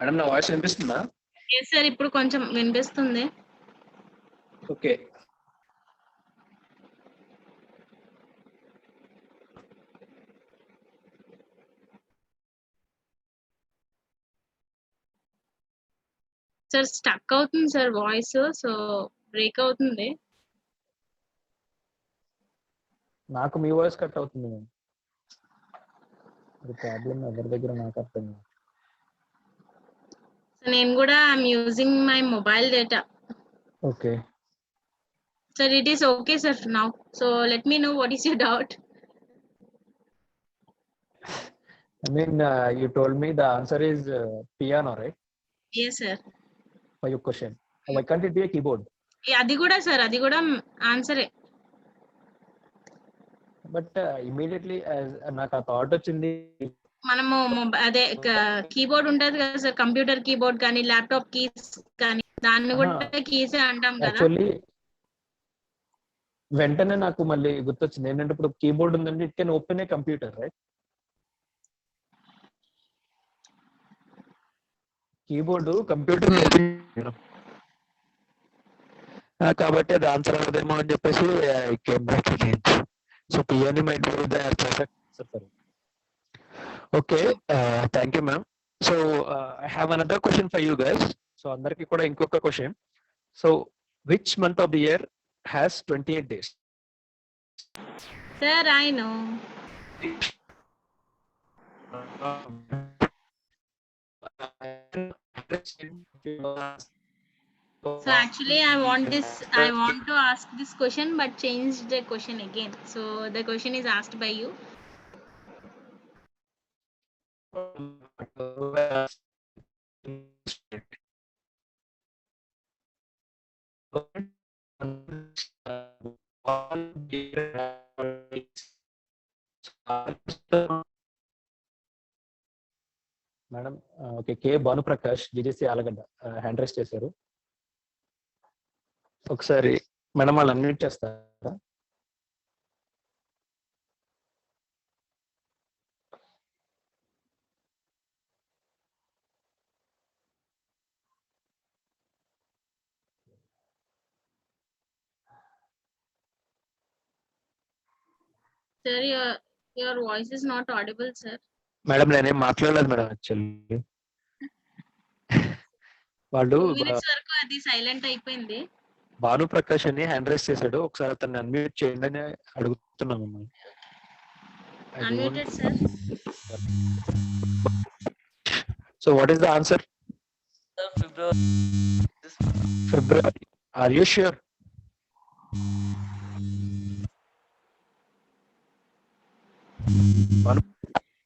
madam, na voice వినిపిస్తుందా? Yes sir ఇప్పుడు కొంచెం వినిపిస్తుంది. Okay, sir stuck అవుతుంది sir voice, so break అవుతుంది. నాకు మీ voice cut అవుతుంది ma'am. Problem ఎవరి దగ్గర నాకు అర్థం కాదు. నేను కూడా I'm using my mobile data. Okay, Sir, it is okay, sir, now. So let me know what is your doubt. I mean, you told me the answer is piano, right? Yes, sir. For your question. Why can't it be a keyboard? అది కూడా sir, అది కూడా ఆన్సరే. But immediately as నాకు ఆ thought వచ్చింది, మనము అదే keyboard ఉంటది కదా సార్, కంప్యూటర్ కీబోర్డ్ కానీ ల్యాప్టాప్ కీస్ కానీ దాన్ని కూడా కీసే అంటాం కదా. యాక్చువల్లీ వెంటనే నాకు మళ్ళీ గుర్తొచ్చింది ఏంటంటే ఇప్పుడు కీబోర్డ్ ఉందండి, it can open A computer, right? Keyboard computer కాబట్టి అది ఆన్సర్ అవ్వదేమో అని చెప్పేసి so piano might be the perfect answer. Okay, thank you ma'am. So I have another question for you guys. So అందరికి కూడా ఇంకొక question. So which month of the year has 28 days? Sir, I know. So actually I want to ask this question but change the question again. So the question is asked by you. Madam, okay, K Bhanuprakash GJC Allagadda hand raise చేశారు. ఒకసారి madam వాళ్ళు unmute చేస్తారా? Sir, your voice is not audible, sir. Madam నేనేం మాట్లాడలేదు madam, actually వాళ్ళు 2 minutes వరకు అది silent అయిపోయింది. భానుప్రకాష్ అని హ్యాండ్ రైస్ చేశాడు, ఒకసారి అతన్ని అన్మ్యూట్ చేయండి అని అడుగుతున్నాం మిమ్మల్ని. Unmuted, sir. So what is the answer? February. Are you sure?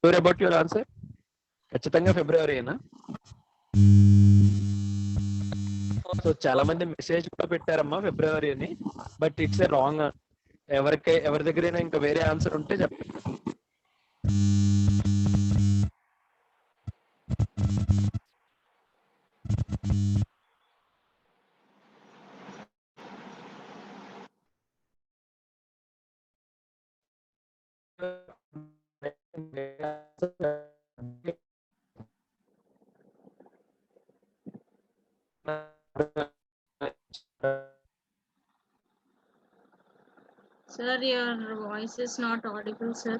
Sure about your answer? ఖచ్చితంగా ఫిబ్రవరినా? సో చాలా మంది మెసేజ్ కూడా పెట్టారమ్మా ఫిబ్రవరి అని, బట్ ఇట్స్ ఏ రాంగ్. ఎవరి దగ్గరైనా ఇంకా వేరే ఆన్సర్ ఉంటే చెప్పండి. Sir, your voice is not audible, sir.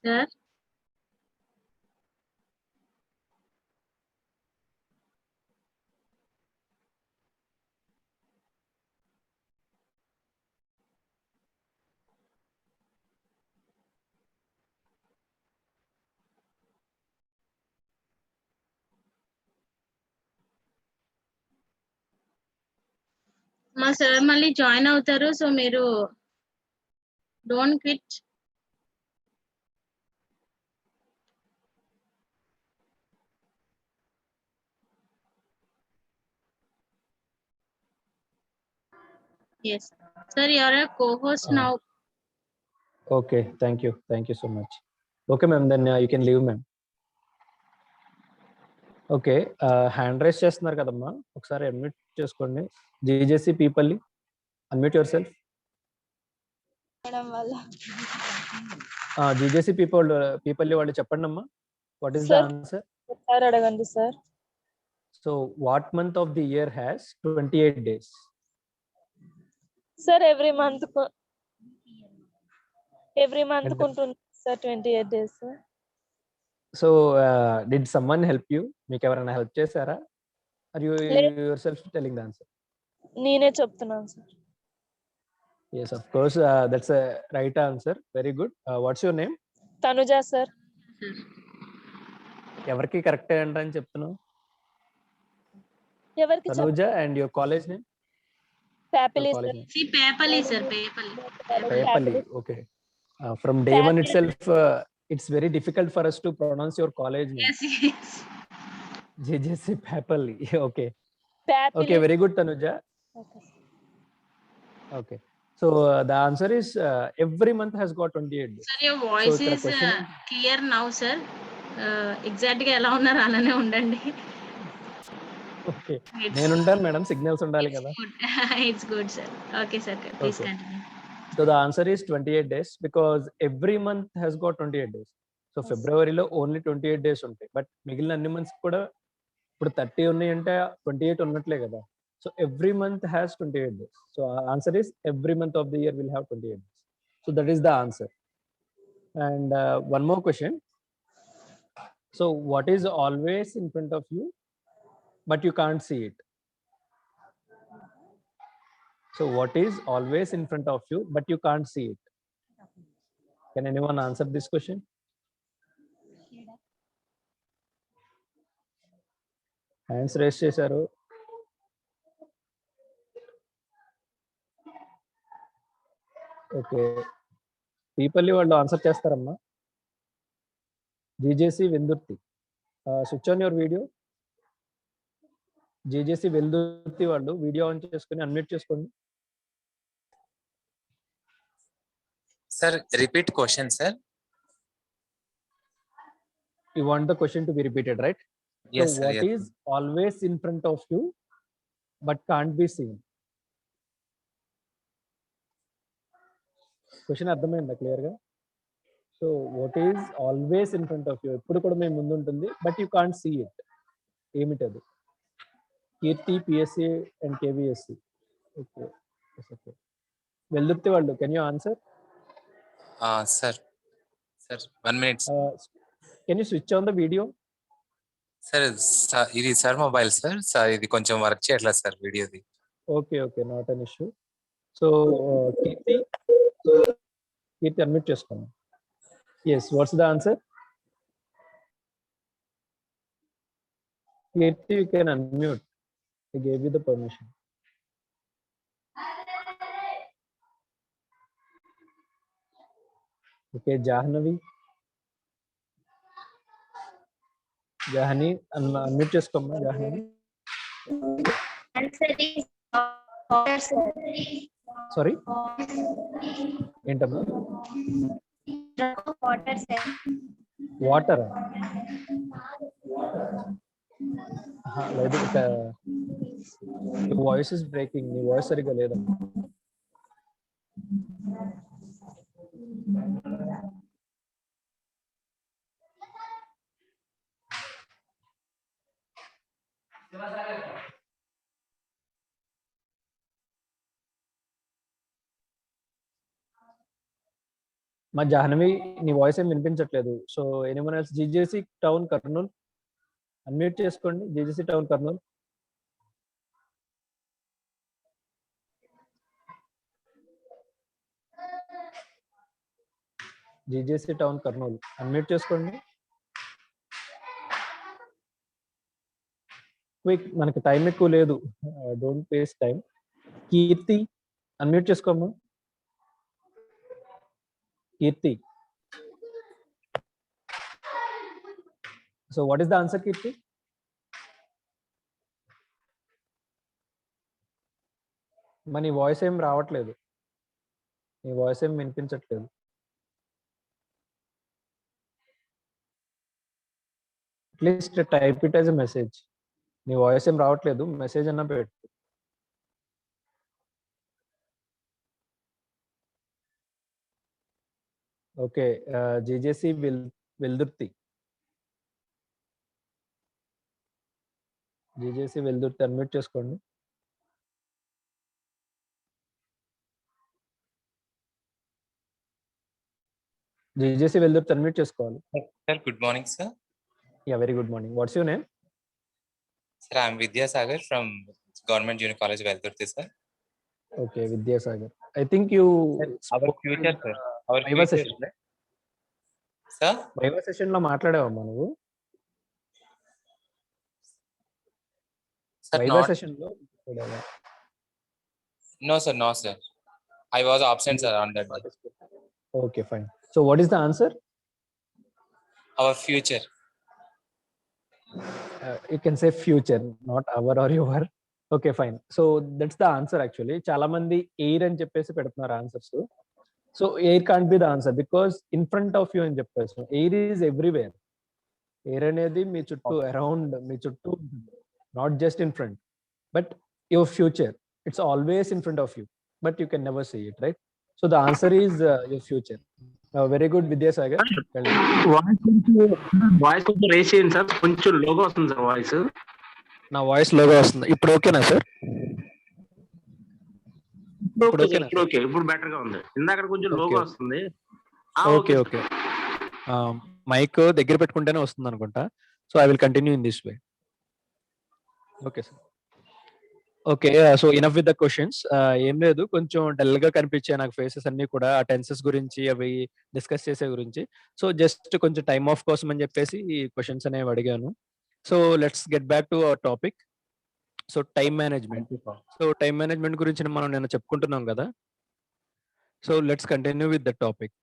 Sir, మా సార్ మళ్ళీ జాయిన్ అవుతారు, సో మీరు don't quit. Yes, sir, you are a co-host now. Okay, thank you so much. Okay ma'am, then you can leave ma'am. Okay, hand raise చేస్తున్నారు కదమ్మా, ఒకసారి unmute చేసుకోండి. GJC Peapally, unmute yourself. GJC Peapally వాళ్ళు చెప్పండి అమ్మా, what is the answer? Sir అడగండి sir. So what month of the year has 28 days? Sir every month ఉంటుంది sir 28 days sir. So did someone help you? మీకు ఎవరైనా help చేశారా? Are you yourself telling the answer? నేనే చెప్తున్నాను sir. Yes, of course, that's a right answer. Very good. What's your name? Tanuja sir. ఎవరికి correct అని చెప్తున్నావు? ఎవరికి? Tanuja. And your college name? Peapally sir. Peapally sir, Peapally. Okay. From day one itself, it's very difficult for us to pronounce your college name. Yes. JJC Papali. Okay. Papali. Okay, very good, Tanuja. Okay. Okay. So the answer is every month has got 28 days. Sir, your voice So, is clear now, sir. Exact గా ఎలా ఉన్నారు అలానే ఉండండి. Okay. నేను ఉంటాను madam, signals ఉండాలి కదా. It's good, sir. Okay, sir. Please continue. So the answer is 28 days because every month has got 28 days. So February లో ఓన్లీ 28 days ఉంటాయి, బట్ మిగిలిన అన్ని మంత్స్ కూడా ఇప్పుడు 30 ఉన్నాయంటే 28 ఉన్నట్లే కదా. So every month has 28 days. So our answer is every month of the year will have 28 days. So that is the answer. And one more question. So what is always in front of you but you can't see it? So what is always in front of you but you can't see it? Can anyone answer this question? Hands raise చేశారు. Okay, పీపల్లి వాళ్ళు answer చేస్తారమ్మా. జీజేసి Veldurthi, switch on your video. జీజేసి Veldurthi వాళ్ళు video on చేసుకుని unmute చేసుకోండి. Sir, repeat question, sir. You want the question to be repeated, right? Yes, So sir. what Yes. is always in front of you but can't be seen? Question అర్థమైందా clear గా? So what is always in front of you, ఎప్పుడు కూడా మేము ముందు ఉంటుంది but you can't see it. ఏమిటది? Keerthi, PSC and KVSC. Okay, okay. Veldurthi వాళ్ళు, can you answer? Sir, 1 minute. Can you switch on the video? Sir, ఇది sir mobile sir. Sir ఇది కొంచెం వర్క్ చేయట్లేదు సార్ వీడియోది. Okay, not an issue. So Keerthi, Keerthi unmute చేసుకోండి. Yes, what's the answer? Keerthi, you can unmute. I gave you the permission. Okay, Jahnavi. Jahani, unmute చేసుకోమ్మా Jahnavi. Answer is water, sir. Sorry? ఏంటమ్మా? Drop of water, sir. Water లేదు, voice is breaking. నీ voice సరిగ్గా లేదమ్మా. మా జాహ్నవి, నీ voice ఏం వినిపించట్లేదు. So anyone else? GJC town Kurnool, unmute చేసుకోండి. GJC town Kurnool. GJC town Kurnool, unmute చేసుకోండి. క్విక్, మనకి టైం ఎక్కువ లేదు. Don't waste time. Keerthi, unmute చేసుకోమ్మా. Keerthi. So what is the answer Keerthi? మరి నీ వాయిస్ ఏం రావట్లేదు, నీ వాయిస్ ఏం వినిపించట్లేదు. At least type it as a message. నీ వాయిస్ ఏం రావట్లేదు, మెసేజ్ అన్నా పెట్టు. Okay, GJC Veldurthi. GJC Veldurthi, unmute చేసుకోండి. జీజేసీ వెల్దుర్తి, అన్మ్యూట్ చేసుకోవాలి. Sir, good morning, sir. Yeah, very good morning. Watts your name? Sir, I'm Vidyasagar from Government Junior College, Velturti, sir. Okay, Vidyasagar. I think you Our future, sir. Our viva future, session, sir. Viva session లో మాట్లాడావమ్మా నువ్వు? Sir, viva not. Session లో మాట్లాడావా? No, sir. No, sir. I was absent, sir, on that day. Okay, fine. So what is the answer? Our future. You can say future, not our or your. Okay, fine. So that's the answer actually. చాలా మంది air అని చెప్పేసి పెడుతున్నారు answers. So air can't be the answer because in front of you అని చెప్పేసి. Air is everywhere. Air అనేది మీ చుట్టూ, around మీ చుట్టూ, not just in front. But your future, it's always in front of you, but you can never see it, right? So the answer is your future. Very good Vidyasagar. Voice కొంచెం raise చేయండి sir, కొంచెం లోగా వస్తుంది sir voice. నా voice లోగా వస్తుంది. ఇప్పుడు ఓకేనా సార్? ఓకే, ఇప్పుడు బెటర్ గా ఉంది. ఇందాక కొంచెం లోగా వస్తుంది. ఓకే ఓకే, మైక్ దగ్గర పెట్టుకుంటేనే వస్తుంది అనుకుంటా. So I will continue in this way. Okay sir. Okay, so enough with the questions. ఏం లేదు, కొంచెం డల్ గా కనిపించాయి నాకు ఫేసెస్ అన్ని కూడా, ఆ టెన్సెస్ గురించి అవి డిస్కస్ చేసే గురించి. సో జస్ట్ కొంచెం టైమ్ ఆఫ్ కోసం అని చెప్పేసి ఈ క్వశ్చన్స్ అనేవి అడిగాను. So let's get back to our topic. So time management. So time management గురించి మనం నిన్న చెప్పుకుంటున్నాం కదా. So let's continue with the topic.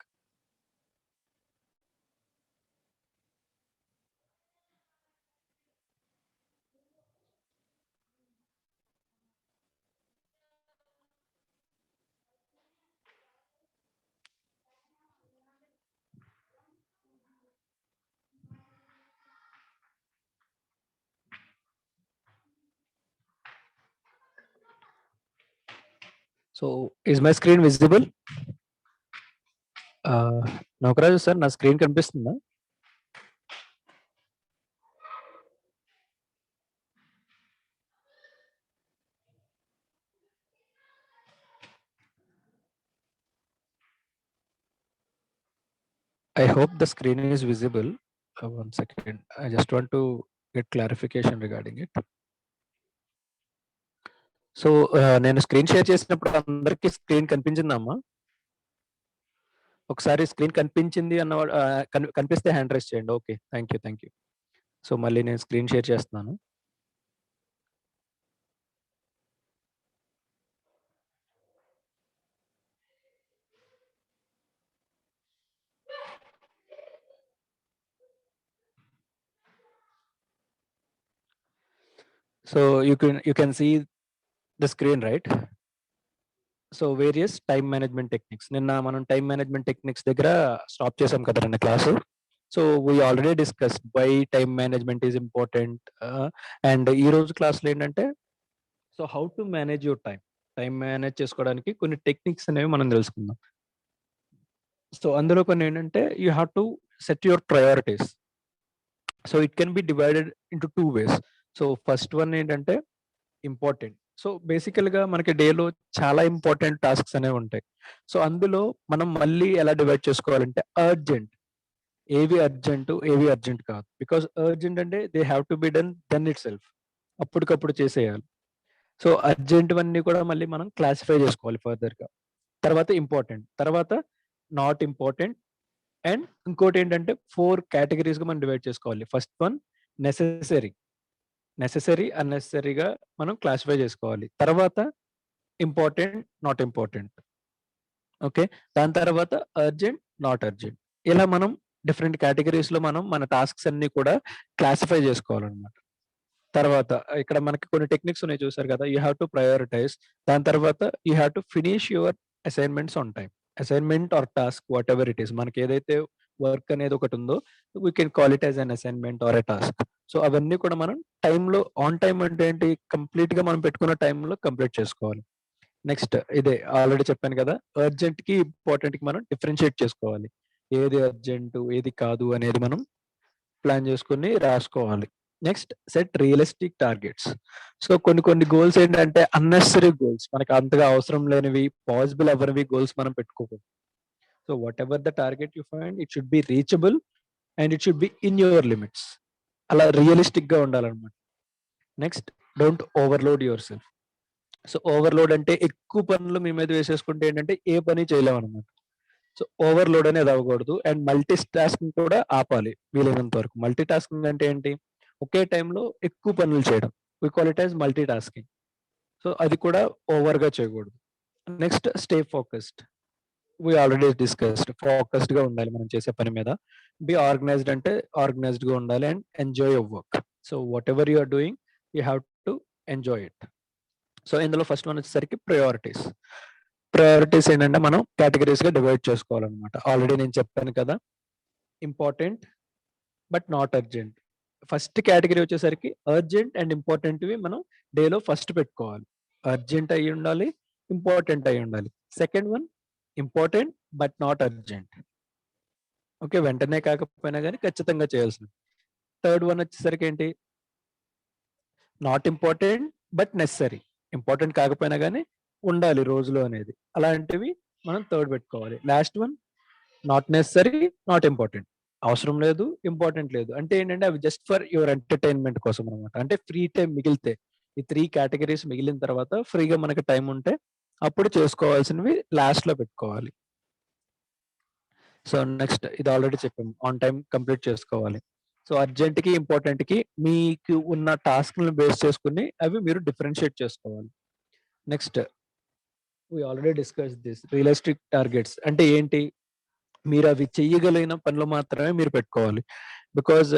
So is my screen visible? Naukaraju sir, నా స్క్రీన్ కనిపిస్తుందా? I hope the screen is visible. One second. I just want to get clarification regarding it. So నేను screen share చేసినప్పుడు అందరికి screen కనిపించిందమ్మా? ఒకసారి screen కనిపించింది అన్న కనిపిస్తే హ్యాండ్ రైస్ చేయండి. Okay, thank you. సో మళ్ళీ నేను స్క్రీన్ షేర్ చేస్తున్నాను. So you can see the screen, right? So various time management techniques, నిన్న మనం టైమ్ మేనేజ్మెంట్ టెక్నిక్స్ దగ్గర స్టాప్ చేసాం కదా నిన్న class. So we already discuss why time management is important. And ఈ రోజు క్లాస్లో ఏంటంటే, so how to manage your time manage చేసుకోవడానికి కొన్ని టెక్నిక్స్ అనేవి మనం తెలుసుకుందాం. సో అందులో కొన్ని ఏంటంటే, you have to set your priorities. So it can be divided into 2 ways. So first one ఏంటంటే ఇంపార్టెంట్. సో బేసికల్గా మనకి డేలో చాలా ఇంపార్టెంట్ టాస్క్స్ అనేవి ఉంటాయి. సో అందులో మనం మళ్ళీ ఎలా డివైడ్ చేసుకోవాలంటే, అర్జెంట్ ఏవి అర్జెంట్ కాదు. బికాస్ అర్జెంట్ అంటే they have to be done it self, అప్పటికప్పుడు చేసేయాలి. సో అర్జెంట్వన్నీ కూడా మళ్ళీ మనం క్లాసిఫై చేసుకోవాలి ఫర్దర్గా. తర్వాత ఇంపార్టెంట్, తర్వాత నాట్ ఇంపార్టెంట్, అండ్ ఇంకోటి ఏంటంటే 4 కేటగిరీస్గా మనం డివైడ్ చేసుకోవాలి. ఫస్ట్ వన్ నెసెసరీ, అన్నెసెసరీగా మనం క్లాసిఫై చేసుకోవాలి. తర్వాత ఇంపార్టెంట్, నాట్ ఇంపార్టెంట్. ఓకే, దాని తర్వాత అర్జెంట్, నాట్ అర్జెంట్. ఇలా మనం డిఫరెంట్ కేటగిరీస్లో మనం మన టాస్క్స్ అన్ని కూడా క్లాసిఫై చేసుకోవాలన్నమాట. తర్వాత ఇక్కడ మనకి కొన్ని టెక్నిక్స్ ఉన్నాయి చూసారు కదా, యూ హ్యావ్ టు ప్రయారిటైజ్. దాని తర్వాత you have to finish your assignments on time. Assignment or task whatever it is, మనకి ఏదైతే వర్క్ అనేది ఒకటి ఉందో we can call it as an assignment or a task. So అవన్నీ కూడా మనం టైంలో, ఆన్ టైం అంటే ఏంటి, కంప్లీట్ గా మనం పెట్టుకున్న టైంలో కంప్లీట్ చేసుకోవాలి. నెక్స్ట్ ఇదే ఆల్రెడీ చెప్పాను కదా, అర్జెంట్ కి ఇంపార్టెంట్ కి మనం డిఫరెన్షియేట్ చేసుకోవాలి. ఏది అర్జెంట్ ఏది కాదు అనేది మనం ప్లాన్ చేసుకుని రాసుకోవాలి. Next set realistic targets. So కొన్ని గోల్స్ ఏంటంటే అన్నెసరీ గోల్స్, మనకి అంతగా అవసరం లేనివి, పాసిబుల్ అవ్వనివి గోల్స్ మనం పెట్టుకోకూడదు. So whatever the target you find, it should be reachable and it should be in your limits. అలా రియలిస్టిక్ గా ఉండాలన్నమాట. Next don't overload your self. So overload అంటే ఎక్కువ పనులు మీ మీద వేసేసుకుంటే ఏంటంటే ఏ పని చేయలేము అనమాట. సో ఓవర్లోడ్ అనేది అవ్వకూడదు. అండ్ మల్టీ టాస్కింగ్ కూడా ఆపాలి వీలైనంత వరకు. మల్టీ టాస్కింగ్ అంటే ఏంటి, ఒకే టైంలో ఎక్కువ పనులు చేయడం, we call it as multitasking. So అది కూడా ఓవర్ గా చేయకూడదు. Next stay focused. We already discussed, focused గా ఉండాలి మనం చేసే పని మీద. బి ఆర్గనైజ్డ్ అంటే ఆర్గనైజ్డ్ గా ఉండాలి. And enjoy your work. So whatever you are doing you have to enjoy it. So ఇందులో ఫస్ట్ వన్ వచ్చేసరికి ప్రయారిటీస్. ప్రయారిటీస్ ఏంటంటే మనం కేటగిరీస్ గా డివైడ్ చేసుకోవాలన్నమాట. ఆల్రెడీ నేను చెప్పాను కదా, important but not urgent. First category వచ్చేసరికి అర్జెంట్ అండ్ ఇంపార్టెంట్వి మనం డేలో ఫస్ట్ పెట్టుకోవాలి. అర్జెంట్ అయి ఉండాలి, ఇంపార్టెంట్ అయి ఉండాలి. Second one important but not urgent. Okay, వెంటనే కాకపోయినా కానీ ఖచ్చితంగా చేయాల్సింది. థర్డ్ వన్ వచ్చేసరికి ఏంటి, not important but necessary. Important కాకపోయినా కానీ ఉండాలి రోజులో అనేది, అలాంటివి మనం థర్డ్ పెట్టుకోవాలి. Last one not necessary, not important. అవసరం లేదు, ఇంపార్టెంట్ లేదు. అంటే ఏంటంటే అవి జస్ట్ ఫర్ యువర్ ఎంటర్టైన్మెంట్ కోసం అనమాట. అంటే ఫ్రీ టైం మిగిలితే, ఈ 3 కేటగిరీస్ మిగిలిన తర్వాత ఫ్రీగా మనకి టైం ఉంటే అప్పుడు చేసుకోవాల్సినవి లాస్ట్ లో పెట్టుకోవాలి. సో నెక్స్ట్ ఇది ఆల్రెడీ చెప్పాము, ఆన్ టైం కంప్లీట్ చేసుకోవాలి. సో అర్జెంట్ కి ఇంపార్టెంట్ కి మీకు ఉన్న టాస్క్ బేస్ చేసుకుని అవి మీరు డిఫరెన్షియేట్ చేసుకోవాలి. Next we already discussed this, realistic targets అంటే ఏంటి, మీరు అవి చెయ్యగలిగిన పనులు మాత్రమే మీరు పెట్టుకోవాలి. బికాజ్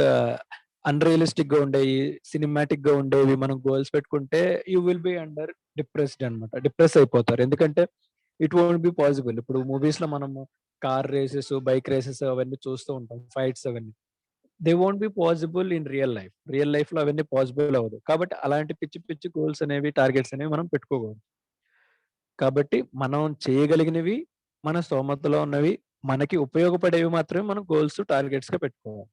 అన్రియలిస్టిక్ గా ఉండేవి, సినిమాటిక్ గా ఉండేవి మనం గోల్స్ పెట్టుకుంటే you will be under depressed అనమాట. డిప్రెస్ అయిపోతారు, ఎందుకంటే ఇట్ వోంట్ బి పాసిబుల్. ఇప్పుడు మూవీస్ లో మనము కార్ రేసెస్, బైక్ రేసెస్ అవన్నీ చూస్తూ ఉంటాం, ఫైట్స్ అవన్నీ. They won't be possible in real life. Real life లో అవన్నీ పాసిబుల్ అవ్వదు. కాబట్టి అలాంటి పిచ్చి పిచ్చి గోల్స్ అనేవి, టార్గెట్స్ అనేవి మనం పెట్టుకోకూడదు. కాబట్టి మనం చేయగలిగినవి, మన స్తోమతలో ఉన్నవి, మనకి ఉపయోగపడేవి మాత్రమే మనం గోల్స్, టార్గెట్స్ గా పెట్టుకోవాలి.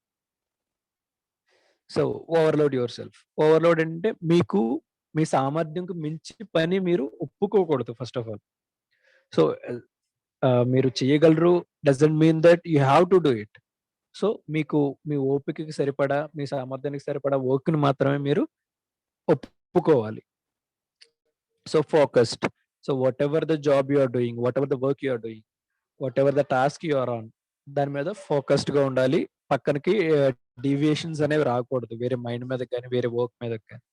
So overload your self. Overload అంటే మీకు మీ సామర్థ్యంకు మించి పని మీరు ఒప్పుకోకూడదు ఫస్ట్ ఆఫ్ ఆల్. సో మీరు చేయగలరు doesn't mean that you have to do it. So మీకు మీ ఓపికకి సరిపడా, మీ సామర్థ్యానికి సరిపడా వర్క్ ని మాత్రమే మీరు ఒప్పుకోవాలి. So focused. So whatever the job you are doing, whatever the work you are doing, whatever the task you are on దాని మీద ఫోకస్డ్ గా ఉండాలి. పక్కనకి డీవియేషన్స్ అనేవి రాకూడదు వేరే మైండ్ మీద కానీ వేరే వర్క్ మీద కానీ.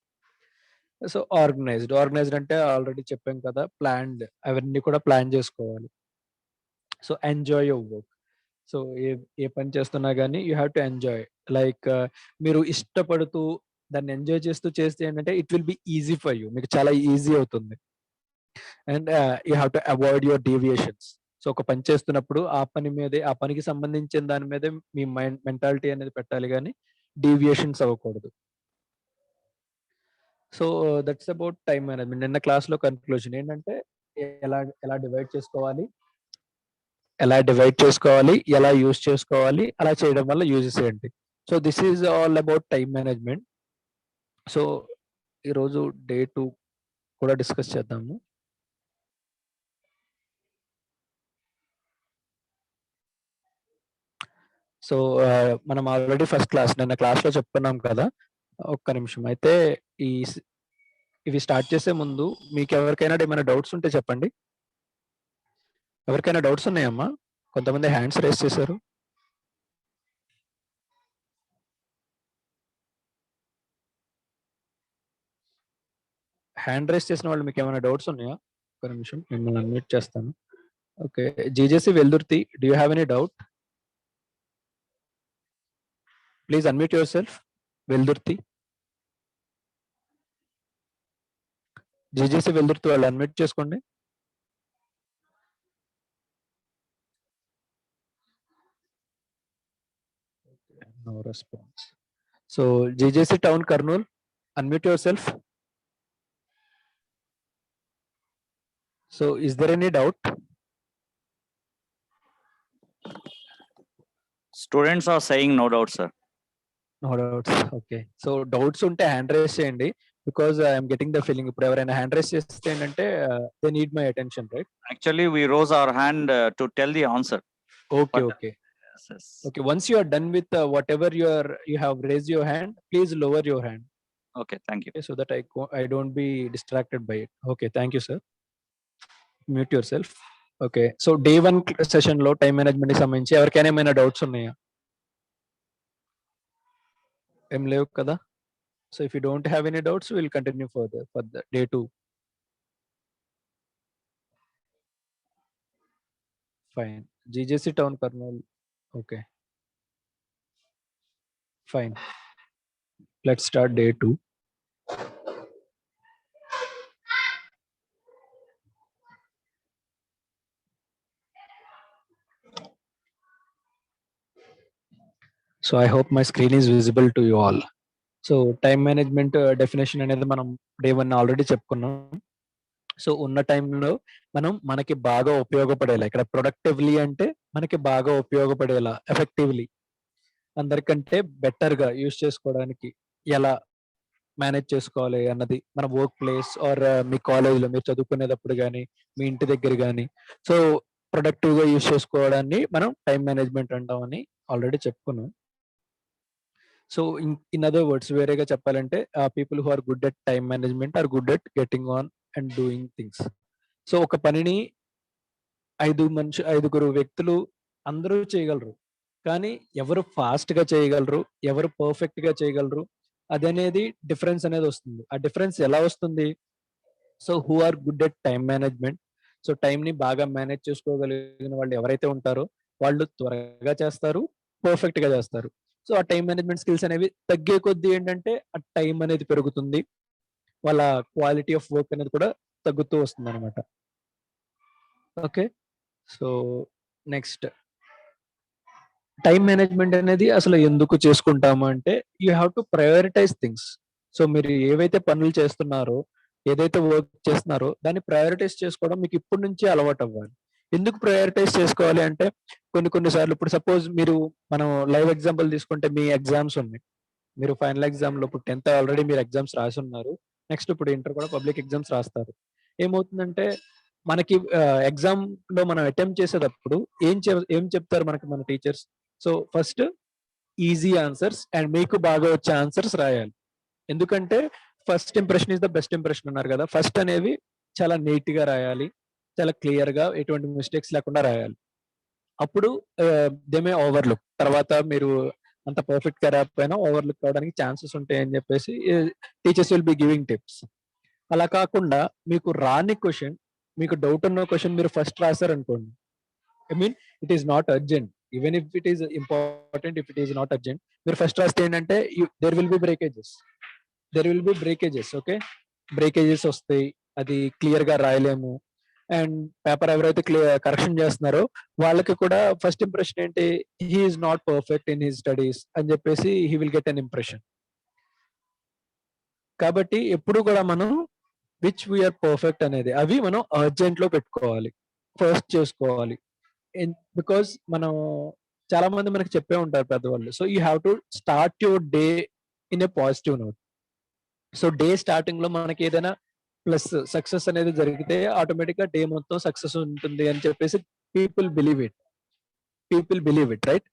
సో ఆర్గనైజ్డ్ అంటే ఆల్రెడీ చెప్పాం కదా, ప్లాన్డ్, అవన్నీ కూడా ప్లాన్ చేసుకోవాలి. So enjoy your work. So ఏ పని చేస్తున్నా కానీ you have to enjoy. Like మీరు ఇష్టపడుతూ దాన్ని ఎంజాయ్ చేస్తూ చేస్తే ఏంటంటే it will be easy for you, మీకు చాలా ఈజీ అవుతుంది. And you have to avoid your deviations. So ఒక పని చేస్తున్నప్పుడు ఆ పని మీదే, ఆ పనికి సంబంధించిన దాని మీదే మీ మెంటాలిటీ అనేది పెట్టాలి, కానీ డీవియేషన్స్ అవ్వకూడదు. So that's about time management. నిన్న క్లాస్ లో కన్క్లూజన్ ఏంటంటే ఎలా ఎలా డివైడ్ చేసుకోవాలి, ఎలా యూజ్ చేసుకోవాలి, అలా చేయడం వల్ల యూజెస్ ఏంటి. So this is all about time management. So ఈరోజు డే 2 కూడా డిస్కస్ చేద్దాము. సో మనం ఆల్రెడీ ఫస్ట్ క్లాస్ నిన్న క్లాస్లో చెప్పుకున్నాం కదా. ఒక్క నిమిషం. అయితే ఇవి స్టార్ట్ చేసే ముందు మీకు ఎవరికైనా ఏమైనా డౌట్స్ ఉంటే చెప్పండి. ఎవరికైనా డౌట్స్ ఉన్నాయమ్మా? కొంతమంది హ్యాండ్స్ రేస్ చేశారు. హ్యాండ్ రేస్ చేసిన వాళ్ళు మీకు ఏమైనా డౌట్స్ ఉన్నాయా? ఒక నిమిషం, మిమ్మల్ని అన్మ్యూట్ చేస్తాను. Okay, జీజేసి Veldurthi, do you have any doubt? Please unmute your self. Veldurthi, జీజేసి Veldurthi వాళ్ళు అన్మ్యూట్ చేసుకోండి. No response. So GJC Town Kurnool, unmute yourself. So is there any doubt? Students are saying no doubt, sir. No doubts. Okay. So doubts unte hand raise cheyandi, because I am getting the feeling ippudu evaraina hand raise chesthe ante they need my attention, right? Actually, we rose our hand to tell the answer. Okay, But- okay. Yes. Okay, once you are done with whatever you have raised your hand, please lower your hand. Okay, thank you. Okay, so that I don't be distracted by it. Okay, thank you, sir. Mute yourself. Okay, so day 1 session లో time management కి సంబంధించి ఎవరికైనా ఏమైనా doubts ఉన్నాయా? ఏం లేవు కదా. So if you don't have any doubts will continue further for the day 2. Fine. జీజేసి town Kurnool. Okay, fine. Let's start day 2. So I hope my screen is visible to you all. So time management definition అనేది మనం day 1 already చెప్పుకున్నాం. So ఉన్న టైంలో మనం మనకి బాగా ఉపయోగపడేలా, ఇక్కడ ప్రొడక్టివ్లీ అంటే మనకి బాగా ఉపయోగపడేలా, ఎఫెక్టివ్లీ, అందరికంటే బెటర్గా యూజ్ చేసుకోవడానికి ఎలా మేనేజ్ చేసుకోవాలి అన్నది మన వర్క్ ప్లేస్ ఆర్ మీ కాలేజ్లో మీరు చదువుకునేటప్పుడు కానీ మీ ఇంటి దగ్గర కానీ, సో ప్రొడక్టివ్గా యూజ్ చేసుకోవడాన్ని మనం టైం మేనేజ్మెంట్ అంటామని ఆల్రెడీ చెప్పుకున్నాం. సో ఇన్ అదర్ వర్డ్స్, వేరేగా చెప్పాలంటే people who are good at time management are good at getting on and doing things. So ఒక పనిని 5 వ్యక్తులు అందరూ చేయగలరు, కానీ ఎవరు ఫాస్ట్గా చేయగలరు, ఎవరు పర్ఫెక్ట్గా చేయగలరు, అదనేది డిఫరెన్స్ అనేది వస్తుంది. ఆ డిఫరెన్స్ ఎలా వస్తుంది? So who are good at time management, so టైంని బాగా మేనేజ్ చేసుకోగలిగిన వాళ్ళు ఎవరైతే ఉంటారో వాళ్ళు త్వరగా చేస్తారు, పర్ఫెక్ట్గా చేస్తారు. సో ఆ టైం మేనేజ్మెంట్ స్కిల్స్ అనేవి తగ్గే కొద్దీ ఏంటంటే ఆ టైం అనేది పెరుగుతుంది, వాళ్ళ క్వాలిటీ ఆఫ్ వర్క్ అనేది కూడా తగ్గుతూ వస్తుంది అనమాట. Okay, so next time management అనేది అసలు ఎందుకు చేసుకుంటాము అంటే you have to prioritise things. So మీరు ఏవైతే పనులు చేస్తున్నారో, ఏదైతే వర్క్ చేస్తున్నారో దాన్ని ప్రయారిటైజ్ చేసుకోవడం మీకు ఇప్పటి నుంచి అలవాటు అవ్వాలి. ఎందుకు ప్రయారిటైజ్ చేసుకోవాలి అంటే కొన్నిసార్లు ఇప్పుడు సపోజ్ మనం లైవ్ ఎగ్జాంపుల్ తీసుకుంటే మీ ఎగ్జామ్స్ ఉన్నాయి, మీరు ఫైనల్ ఎగ్జామ్లో ఇప్పుడు 10th ఆల్రెడీ మీరు ఎగ్జామ్స్ రాసి ఉన్నారు, నెక్స్ట్ ఇప్పుడు ఇంటర్ కూడా పబ్లిక్ ఎగ్జామ్స్ రాస్తారు. ఏమవుతుందంటే మనకి ఎగ్జామ్ లో మనం అటెంప్ట్ చేసేటప్పుడు ఏం చెప్తారు మనకి మన teachers? So first easy answers and మీకు బాగా వచ్చే ఆన్సర్స్ రాయాలి. ఎందుకంటే first impression is the best impression అన్నారు కదా. ఫస్ట్ అనేవి చాలా నీట్ గా రాయాలి, చాలా క్లియర్ గా, ఎటువంటి మిస్టేక్స్ లేకుండా రాయాలి. అప్పుడు దే మే ఓవర్లుక్, తర్వాత మీరు అంత పర్ఫెక్ట్ గా రాకపోయినా ఓవర్లుక్ అవడానికి ఛాన్సెస్ ఉంటాయి అని చెప్పేసి teachers will be giving tips. అలా కాకుండా మీకు రాని క్వశ్చన్, మీకు డౌట్ ఉన్న క్వశ్చన్ మీరు ఫస్ట్ రాశారనుకోండి, I mean it is not urgent, even if it is important, if it is not urgent, మీరు ఫస్ట్ రాస్తే ఏంటంటే there will be breakages. Okay, breakages వస్తాయి, అది క్లియర్ గా రాయలేము. అండ్ పేపర్ ఎవరైతే కరెక్షన్ చేస్తున్నారో వాళ్ళకి కూడా ఫస్ట్ ఇంప్రెషన్ ఏంటి, he is not perfect in his studies అని చెప్పేసి he will get an impression. కాబట్టి ఎప్పుడు కూడా మనం విచ్ వీఆర్ పర్ఫెక్ట్ అనేది అవి మనం అర్జెంట్ లో పెట్టుకోవాలి, ఫస్ట్ చేసుకోవాలి. బికాస్ మనం చాలా మంది మనకి చెప్పే ఉంటారు పెద్దవాళ్ళు. So you have to start your day in a positive note. So day starting లో మనకి ఏదైనా ప్లస్ సక్సెస్ అనేది జరిగితే ఆటోమేటిక్ గా డే మొత్తం సక్సెస్ ఉంటుంది అని చెప్పేసి people believe it, right?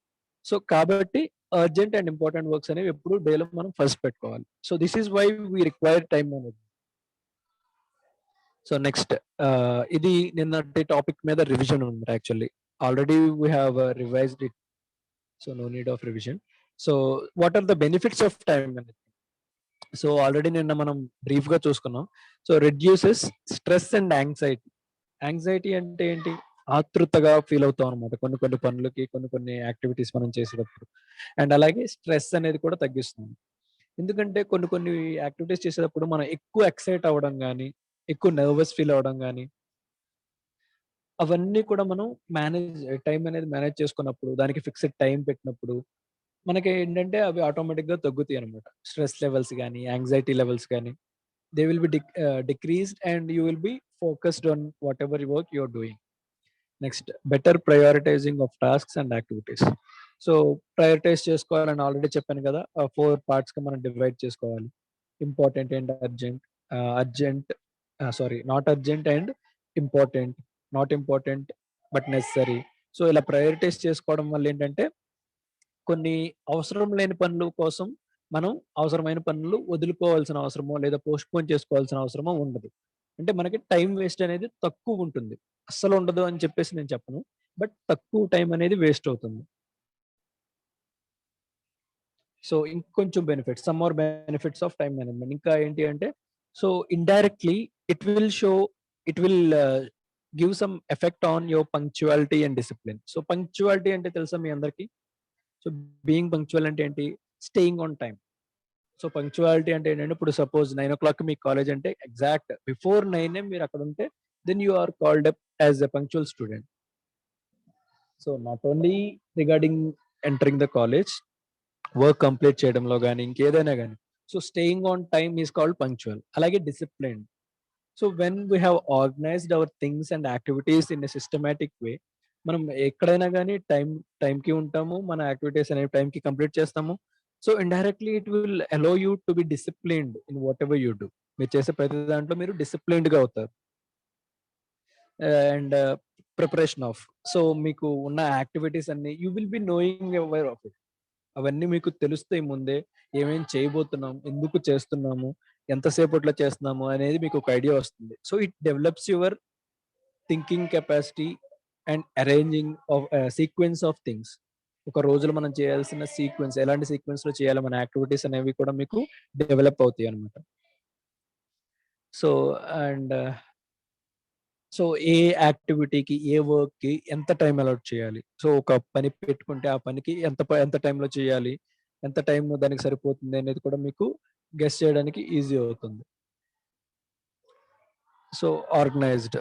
So కాబట్టి అర్జెంట్ అండ్ ఇంపార్టెంట్ వర్క్స్ అనేవి ఎప్పుడు డేలో మనం ఫస్ట్ పెట్టుకోవాలి. So this is why we require time management. So next, ఇది నిన్నటి టాపిక్ మీద రివిజన్ ఉంది. Actually already we have revised it, so no need of revision. So what are the benefits of time management? So already నిన్న మనం brief గా చూసుకున్నాం. సో reduces stress and anxiety. Anxiety అంటే ఏంటి? ఆతృతగా ఫీల్ అవుతాం అనమాట కొన్ని పనులకి, కొన్ని యాక్టివిటీస్ మనం చేసేటప్పుడు. అండ్ అలాగే స్ట్రెస్ అనేది కూడా తగ్గిస్తుంది. ఎందుకంటే కొన్ని యాక్టివిటీస్ చేసేటప్పుడు మనం ఎక్కువ ఎక్సైట్ అవ్వడం కానీ, ఎక్కువ నర్వస్ ఫీల్ అవ్వడం కానీ, అవన్నీ కూడా మనం టైం అనేది మేనేజ్ చేసుకున్నప్పుడు, దానికి ఫిక్స్డ్ టైం పెట్టినప్పుడు మనకి ఏంటంటే అవి ఆటోమేటిక్ గా తగ్గుతాయి అనమాట. స్ట్రెస్ లెవెల్స్ కానీ, యాంగ్జైటీ లెవెల్స్ కానీ, they will be decreased and you will be focused on whatever work you're doing. Next, better prioritising of tasks and activities. So prioritise చేసుకోవాలని ఆల్రెడీ చెప్పాను కదా, 4 పార్ట్స్ గా మనం డివైడ్ చేసుకోవాలి. Important and not urgent and important, not important but necessary. So ఇలా prioritise చేసుకోవడం వల్ల ఏంటంటే కొన్ని అవసరం లేని పనుల కోసం మనం అవసరమైన పనులు వదులుకోవాల్సిన అవసరమో లేదా పోస్ట్ పోన్ చేసుకోవాల్సిన అవసరమో ఉండదు. అంటే మనకి టైం వేస్ట్ అనేది తక్కువ ఉంటుంది. అస్సలు ఉండదు అని చెప్పేసి నేను చెప్పను, బట్ తక్కువ టైం అనేది వేస్ట్ అవుతుంది. సో ఇంకొంచెం benefits, some more benefits of time management ఇంకా ఏంటి అంటే, so indirectly it will give some effect on your punctuality and discipline. So punctuality అంటే తెలుసా మీ అందరికి? సో బీయింగ్ పంక్చువల్ అంటే ఏంటి? Staying on time. So punctuality అంటే ఏంటంటే, ఇప్పుడు సపోజ్ 9 o'clock మీ కాలేజ్ అంటే ఎగ్జాక్ట్ బిఫోర్ 9 AM మీరు అక్కడ ఉంటే then you are called up as a punctual student. So not only regarding entering the college, work complete చేయడంలో కానీ ఇంకేదైనా కానీ, so staying on time is called punctual. అలాగే discipline. So when we have organised our things and activities in a systematic way, మనం ఎక్కడైనా కానీ టైంకి ఉంటాము, మన యాక్టివిటీస్ అనేవి టైంకి కంప్లీట్ చేస్తాము. So indirectly it will allow you to be disciplined in whatever you do. మీరు చేసే ప్రతి దాంట్లో మీరు డిసిప్లిన్డ్ గా అవుతారు. అండ్ ప్రిపరేషన్ ఆఫ్, సో మీకు ఉన్న యాక్టివిటీస్ అన్ని you will be knowing aware of it. అవన్నీ మీకు తెలుస్తాయి ముందే, ఏమేం చేయబోతున్నాం, ఎందుకు చేస్తున్నాము, ఎంతసేపట్లో చేస్తున్నాము అనేది మీకు ఒక ఐడియా వస్తుంది. So it develops your thinking capacity and arranging of sequence of things. ఒక రోజులో మనం చేయాల్సిన సీక్వెన్స్, ఎలాంటి సీక్వెన్స్ లో చేయాలి మన యాక్టివిటీస్ అనేవి కూడా మీకు డెవలప్ అవుతాయి అనమాట. సో అండ్ సో ఏ యాక్టివిటీకి, ఏ వర్క్ కి ఎంత టైం అలాట్ చేయాలి, సో ఒక పని పెట్టుకుంటే ఆ పనికి ఎంత టైంలో చేయాలి, ఎంత టైం దానికి సరిపోతుంది అనేది కూడా మీకు గెస్ చేయడానికి ఈజీ అవుతుంది. సో ఆర్గనైజ్డ్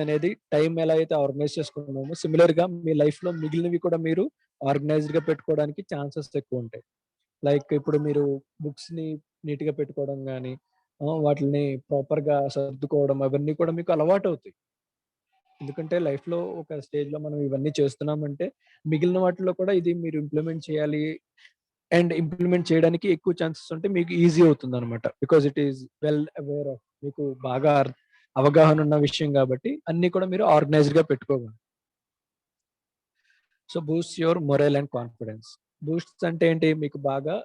అనేది టైం ఎలా అయితే ఆర్గనైజ్ చేసుకున్నామో, సిమిలర్ గా మీ లైఫ్ లో మిగిలినవి కూడా మీరు ఆర్గనైజ్డ్ గా పెట్టుకోవడానికి ఛాన్సెస్ ఎక్కువ ఉంటాయి. లైక్ ఇప్పుడు మీరు బుక్స్ ని నీట్ గా పెట్టుకోవడం కానీ, వాటిని ప్రాపర్ గా సర్దుకోవడం, అవన్నీ కూడా మీకు అలవాటు అవుతాయి. ఎందుకంటే లైఫ్ లో ఒక స్టేజ్ లో మనం ఇవన్నీ చేస్తున్నామంటే మిగిలిన వాటిలో కూడా ఇది మీరు ఇంప్లిమెంట్ చేయాలి. అండ్ ఇంప్లిమెంట్ చేయడానికి ఎక్కువ ఛాన్సెస్ ఉంటే మీకు ఈజీ అవుతుంది అనమాట. Because it is well aware of, మీకు బాగా అవగాహన ఉన్న విషయం కాబట్టి అన్ని కూడా మీరు ఆర్గనైజ్డ్ గా పెట్టుకోగలరు. So boost your morale and confidence. Boost అంటే ఏంటి? మీకు బాగా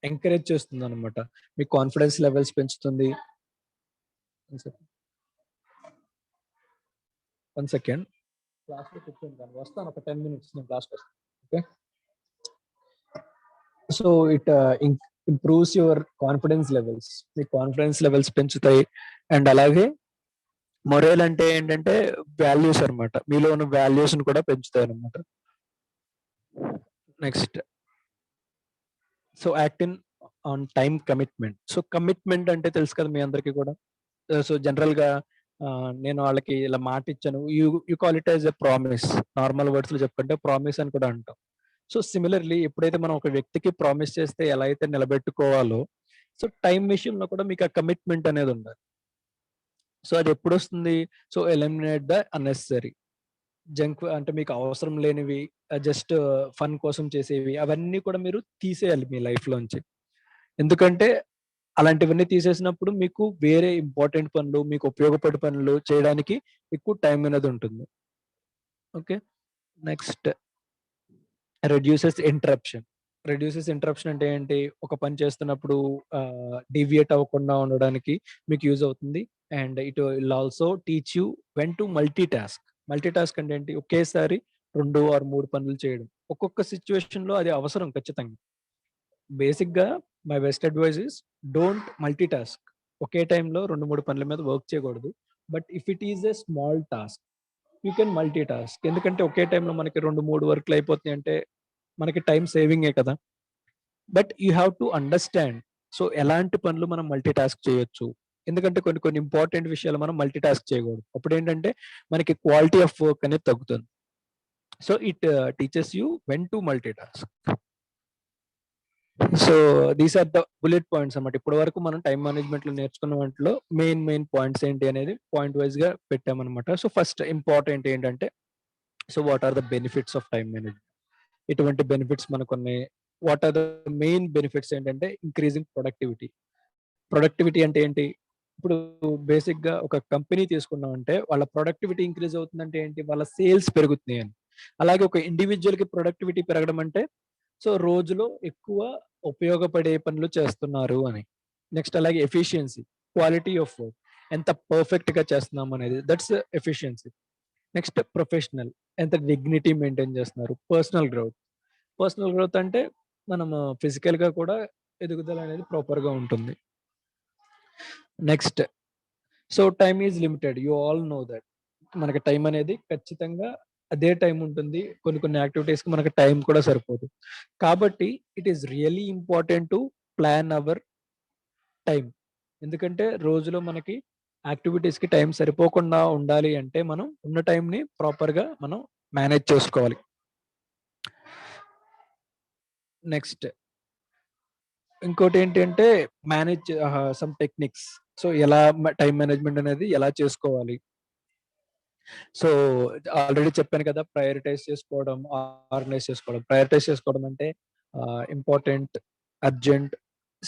ఎంకరేజ్ చేస్తుంది అనమాట, మీ కాన్ఫిడెన్స్ లెవెల్స్ పెంచుతుంది. One second. క్లాస్లో కూర్చోండి కానీ వస్తాను ఒక 10 minutes నేను క్లాస్కి వస్తాను. Okay, so it improves your confidence levels, me confidence levels పెంచుతాయి. అండ్ అలాగే మొరేల్ అంటే ఏంటంటే వాల్యూస్ అన్నమాట, మీలో ఉన్న వాల్యూస్ కూడా పెంచుతాయి అన్నమాట. Next, so act in on time commitment. So commitment అంటే తెలుసు కదా మీ అందరికీ కూడా. సో జనరల్ గా నేను వాళ్ళకి ఇలా మాట ఇచ్చాను, you call it as a promise. Normal words లో చెప్పుకుంటే ప్రామిస్ అని కూడా అంటాం. సో సిమిలర్లీ ఎప్పుడైతే మనం ఒక వ్యక్తికి ప్రామిస్ చేస్తే ఎలా అయితే నిలబెట్టుకోవాలో, సో టైం విషయంలో కూడా మీకు ఆ కమిట్మెంట్ అనేది ఉండాలి. సో అది ఎప్పుడు వస్తుంది? So eliminate the unnecessary junk, అంటే మీకు అవసరం లేనివి, జస్ట్ ఫన్ కోసం చేసేవి, అవన్నీ కూడా మీరు తీసేయాలి మీ లైఫ్ లోంచి. ఎందుకంటే అలాంటివన్నీ తీసేసినప్పుడు మీకు వేరే ఇంపార్టెంట్ పనులు, మీకు ఉపయోగపడే పనులు చేయడానికి ఎక్కువ టైం అనేది ఉంటుంది. Okay, next reduces interruption. Reduces interruption అంటే ఏంటి? ఒక పని చేస్తున్నప్పుడు డీవియేట్ అవ్వకుండా ఉండడానికి మీకు యూజ్ అవుతుంది. And it will also teach you when to multi task. Multi task అంటే ఏంటి? ఒకేసారి 2 or 3 పనులు చేయడం. ఒక్కొక్క సిచ్యువేషన్ లో అది అవసరం ఖచ్చితంగా. బేసిక్ గా my best advice is don't multitask. ఒకే టైంలో 2-3 పనుల మీద వర్క్ చేయకూడదు. But if it is a small task you can multitask. ఎందుకంటే ఒకే టైంలో మనకి 2-3 వర్క్లు అయిపోతాయి అంటే మనకి టైం సేవింగే కదా. But you have to understand so ఎలాంటి పనులు మనం మల్టీ టాస్క్ చేయొచ్చు. ఎందుకంటే కొన్ని ఇంపార్టెంట్ విషయాలు మనం మల్టీ టాస్క్ చేయకూడదు. అప్పుడు ఏంటంటే మనకి క్వాలిటీ ఆఫ్ వర్క్ అనేది తగ్గుతుంది. So it teaches you when to multitask. So these are the bullet points అన్నమాట. ఇప్పటి వరకు మనం టైం మేనేజ్మెంట్ లో నేర్చుకున్న వాటిలో మెయిన్ పాయింట్స్ ఏంటి అనేది పాయింట్ వైజ్ గా పెట్టామన్నమాట. సో ఫస్ట్ ఇంపార్టెంట్ ఏంటంటే, so what are the benefits of time management, ఎటువంటి బెనిఫిట్స్ మనకు ఉన్నాయి. What are the main benefits ఏంటంటే ఇంక్రీజింగ్ ప్రొడక్టివిటీ. ప్రొడక్టివిటీ అంటే ఏంటి? ఇప్పుడు బేసిక్ గా ఒక కంపెనీ తీసుకున్నాం అంటే వాళ్ళ ప్రొడక్టివిటీ ఇంక్రీజ్ అవుతుందంటే ఏంటి? వాళ్ళ సేల్స్ పెరుగుతున్నాయి అని. అలాగే ఒక ఇండివిజువల్ కి ప్రొడక్టివిటీ పెరగడం అంటే సో రోజులో ఎక్కువ ఉపయోగపడే పనులు చేస్తున్నారు అని. నెక్స్ట్ అలాగే ఎఫిషియన్సీ, క్వాలిటీ ఆఫ్ వర్క్, ఎంత పర్ఫెక్ట్ గా చేస్తున్నాం అనేది, దట్స్ ఎఫిషియన్సీ. నెక్స్ట్ ప్రొఫెషనల్, ఎంత డిగ్నిటీ మెయింటైన్ చేస్తున్నారు. పర్సనల్ గ్రోత్ అంటే మనం ఫిజికల్ గా కూడా ఎదుగుదల అనేది ప్రాపర్ గా ఉంటుంది. Next, so time is limited, you all know that. మనకి టైం అనేది ఖచ్చితంగా అదే టైం ఉంటుంది. కొన్ని యాక్టివిటీస్ కి మనకి టైం కూడా సరిపోదు. కాబట్టి it is really important to plan hour time. ఎందుకంటే రోజులో మనకి యాక్టివిటీస్ కి టైం సరిపోకుండా ఉండాలి అంటే మనం ఉన్న టైంని ప్రాపర్ గా మనం మేనేజ్ చేసుకోవాలి. నెక్స్ట్ ఇంకోటి ఏంటంటే మేనేజ్ సమ్ టెక్నిక్స్. సో ఎలా టైం మేనేజ్మెంట్ అనేది ఎలా చేసుకోవాలి. సో ఆల్రెడీ చెప్పాను కదా, ప్రయారిటైజ్ చేసుకోవడం, ఆర్గనైజ్ చేసుకోవడం. ప్రయారిటైజ్ చేసుకోవడం అంటే ఇంపార్టెంట్, అర్జెంట్,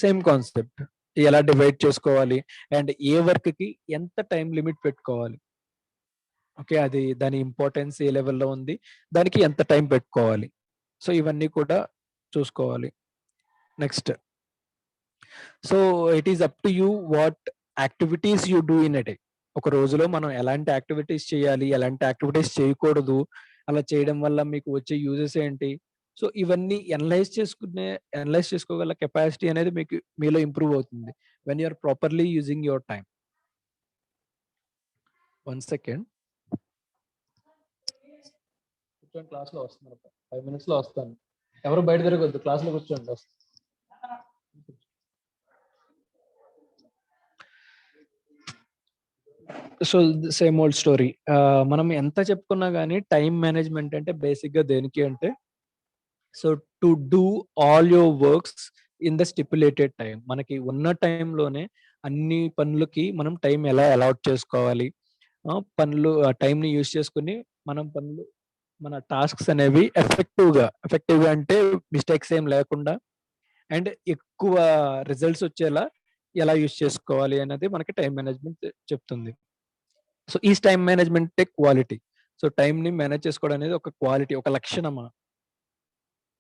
సేమ్ కాన్సెప్ట్. ఎలా డివైడ్ చేసుకోవాలి అండ్ ఏ వర్క్ కి ఎంత టైం లిమిట్ పెట్టుకోవాలి. ఓకే, అది దాని ఇంపార్టెన్స్ ఏ లెవెల్లో ఉంది, దానికి ఎంత టైం పెట్టుకోవాలి. సో ఇవన్నీ కూడా చూసుకోవాలి. Next, so it is up to you what activities you do in a day. ఒక రోజులో మనం ఎలాంటి యాక్టివిటీస్ చేయాలి, ఎలాంటి యాక్టివిటీస్ చేయకూడదు, అలా చేయడం వల్ల మీకు వచ్చే యూజెస్ ఏంటి. సో ఇవన్నీ అనలైజ్ చేసుకోగల కెపాసిటీ అనేది మీలో ఇంప్రూవ్ అవుతుంది when you're properly using your time. 1 second. కూర్చోండి, క్లాస్ లో వస్తున్నారు. 5 minutes లో వస్తాను. ఎవరు బయట తిరగొద్దు, క్లాస్ లో కూర్చోండి. So same old story. మనం ఎంత చెప్పుకున్నా కానీ టైం మేనేజ్మెంట్ అంటే బేసిక్ గా దేనికి అంటే, so to do all your works in the stipulated time. మనకి ఉన్న టైంలోనే అన్ని పనులకి మనం టైం ఎలా అలాట్ చేసుకోవాలి. పనులు టైంని యూజ్ చేసుకుని మన టాస్క్స్ అనేవి ఎఫెక్టివ్ గా అంటే మిస్టేక్స్ ఏం లేకుండా అండ్ ఎక్కువ రిజల్ట్స్ వచ్చేలా ఎలా యూజ్ చేసుకోవాలి అనేది మనకి టైం మేనేజ్మెంట్ చెప్తుంది. సో ఈ time management quality. So time ని మేనేజ్ చేసుకోవడం అనేది ఒక క్వాలిటీ, ఒక లక్షణమా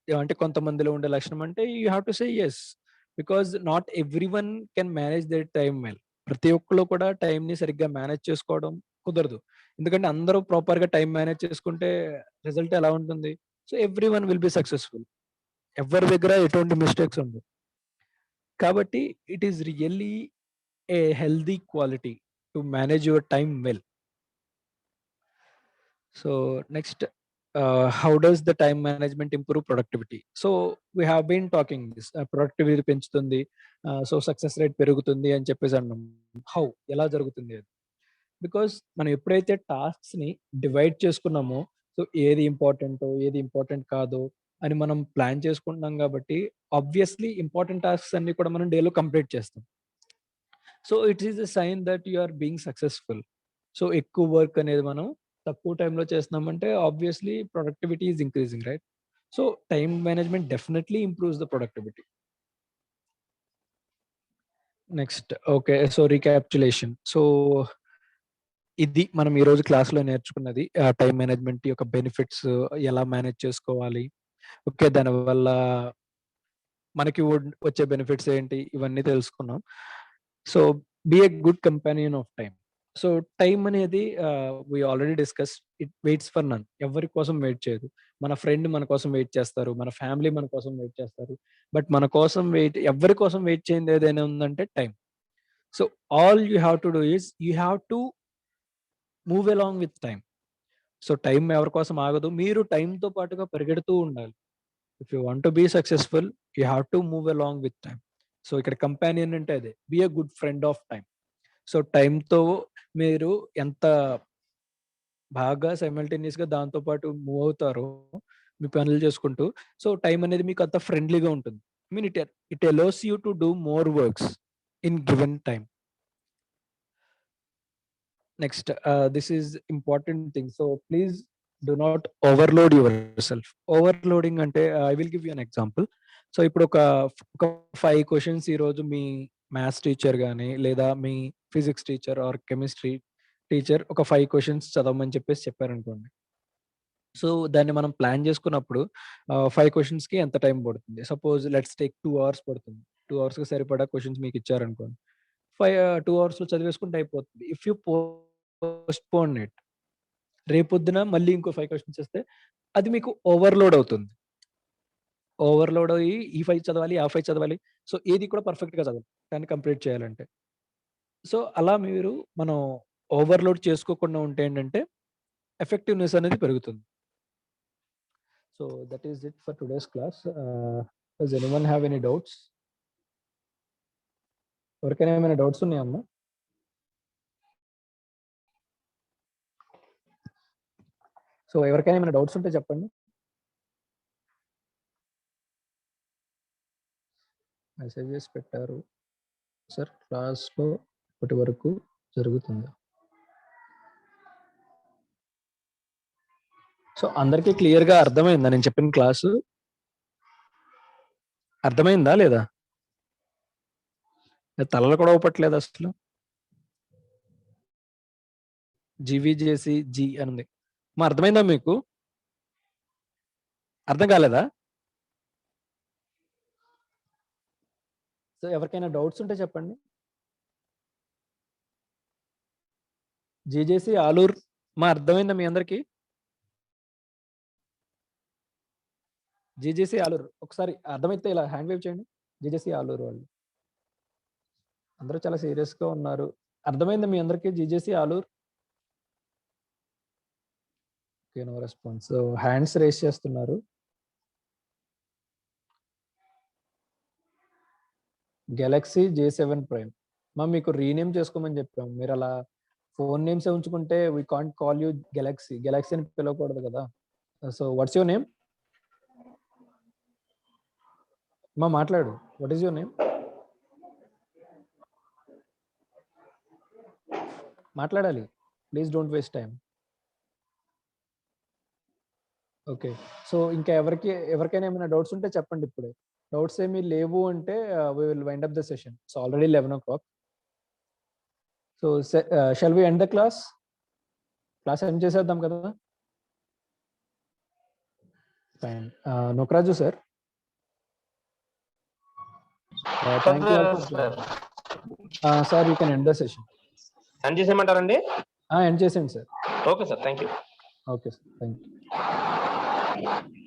అంటే కొంతమందిలో ఉండే లక్షణం అంటే you have to say yes, because not everyone can manage their time well. ప్రతి ఒక్కరు కూడా టైం ని సరిగ్గా మేనేజ్ చేసుకోవడం కుదరదు. ఎందుకంటే అందరూ ప్రాపర్ గా టైం మేనేజ్ చేసుకుంటే రిజల్ట్ ఎలా ఉంటుంది? So every one will be successful. ఎవరి దగ్గర ఎటువంటి మిస్టేక్స్ ఉండవు. కాబట్టి it is really A healthy quality to manage your time well. So next, how does the time management improve productivity? So we have been talking this productivity పెంచుతుంది, so success rate పెరుగుతుంది అని చెప్పేసి అన్నాం. How, ఎలా జరుగుతుంది అది? Because మనం ఎప్పుడైతే టాస్క్స్ ని డివైడ్ చేసుకున్నామో, సో ఏది ఇంపార్టెంట్ కాదో అని మనం ప్లాన్ చేసుకుంటున్నాం కాబట్టి ఆబ్వియస్లీ ఇంపార్టెంట్ టాస్క్స్ అన్ని కూడా మనం డేలో కంప్లీట్ చేస్తాం. So it is a sign that you are being successful. So ఎక్కువ వర్క్ అనేది మనం తక్కువ టైంలో చేస్తున్నామంటే obviously productivity is increasing, right? So time management definitely improves the productivity. Next, okay, so recapitulation. So ఇది మనం ఈ రోజు క్లాస్లో నేర్చుకున్నది, టైం మేనేజ్మెంట్ యొక్క బెనిఫిట్స్, ఎలా మేనేజ్ చేసుకోవాలి, ఓకే, దానివల్ల మనకి వచ్చే బెనిఫిట్స్ ఏంటి, ఇవన్నీ తెలుసుకున్నాం. So be a good companion of time. So time అనేది we already discuss, it waits for none. ఎవరి కోసం వెయిట్ చేయదు. మన ఫ్రెండ్ మన కోసం వెయిట్ చేస్తారు, మన ఫ్యామిలీ మన కోసం వెయిట్ చేస్తారు, బట్ మన కోసం ఎవరి కోసం వెయిట్ చేయండి ఏదైనా ఉందంటే time. So all you have to do is you have to move along with time. So time ఎవరి కోసం ఆగదు, మీరు టైంతో పాటుగా పరిగెడుతూ ఉండాలి. If you want to be successful you have to move along with time. So ఇక్కడ companion అంటే అదే, be a good friend of time. So టైంతో మీరు ఎంత బాగా సైమల్టేనియస్ గా దాంతో పాటు మూవ్ అవుతారో మీ పనులు చేసుకుంటూ, సో టైం అనేది మీకు అంత ఫ్రెండ్లీగా ఉంటుంది. I mean it allows you to do more works in given time. Next, this is important thing. So please do not overload yourself. Overloading అంటే I will give you an example. So ఇప్పుడు ఒక 5 questions ఈ రోజు మీ maths teacher కానీ లేదా మీ physics teacher or chemistry teacher ఒక 5 questions చదవమని చెప్పేసి చెప్పారనుకోండి. సో దాన్ని మనం ప్లాన్ చేసుకున్నప్పుడు 5 క్వశ్చన్స్కి ఎంత టైం పడుతుంది? సపోజ్ లెట్స్ టేక్ 2 hours పడుతుంది. 2 hours కి సరిపడా క్వశ్చన్స్ మీకు ఇచ్చారనుకోండి, 2 hours లో చదివేసుకుంటే అయిపోతుంది. ఇఫ్ యూ పోస్ట్పోన్ ఇట్, రేపొద్దున మళ్ళీ ఇంకో 5 క్వశ్చన్స్ వస్తే అది మీకు ఓవర్లోడ్ అవుతుంది. ఓవర్లోడ్ అయ్యి ఈ 5 చదవాలి, ఆ 5 చదవాలి. సో ఏది కూడా పర్ఫెక్ట్గా చదవాలి దాన్ని కంప్లీట్ చేయాలంటే. సో అలా మనం ఓవర్లోడ్ చేసుకోకుండా ఉంటే ఏంటంటే ఎఫెక్టివ్నెస్ అనేది పెరుగుతుంది. So that is it for today's class. Does anyone have any doubts? ఎవరికైనా ఏమైనా డౌట్స్ ఉన్నాయమ్మా? సో ఎవరికైనా ఏమైనా డౌట్స్ ఉంటే చెప్పండి. మెసేజెస్ పెట్టారు సార్, క్లాస్లో ఇప్పటి వరకు జరుగుతుంది. సో అందరికీ క్లియర్గా అర్థమైందా నేను చెప్పిన క్లాసు? అర్థమైందా లేదా? తలలు కూడా ఊపట్లేదు అసలు. జీవీజేసి జీ అని మా అర్థమైందా మీకు? అర్థం కాలేదా? సో ఎవరికైనా డౌట్స్ ఉంటే చెప్పండి. జీజేసి ఆలూర్ మా అర్థమైందా మీ అందరికి? జీజేసి ఆలూర్ ఒకసారి అర్థమైతే ఇలా హ్యాండ్ వేవ్ చేయండి. జీజేసి ఆలూర్ వాళ్ళు అందరూ చాలా సీరియస్ గా ఉన్నారు. అర్థమైందా మీ అందరికి? GJC Alur. No response. So hands raise చేస్తున్నారు. గెలాక్సీ J7 ప్రైమ్ మా మీకు రీనేమ్ చేసుకోమని చెప్పాము. మీరు అలా ఫోన్ నేమ్స్ ఉంచుకుంటే we can't call you Galaxy అని పిలవకూడదు కదా. So what's your name? మా మాట్లాడు. What is your name? మాట్లాడాలి. Please don't waste time. Okay, so ఇంకా ఎవరికైనా ఏమైనా డౌట్స్ ఉంటే చెప్పండి ఇప్పుడే. డౌట్స్ ఏమీ లేవు అంటే we will wind up the session. So already 11 o'clock. So shall we end the class? Class end చేసేద్దాం కదా. Fine. Nokraju sir. Thank you all for sir, you can end the session. end చేసేయమంటారండి? End చేసేయండి sir. Okay sir thank you okay sir thank you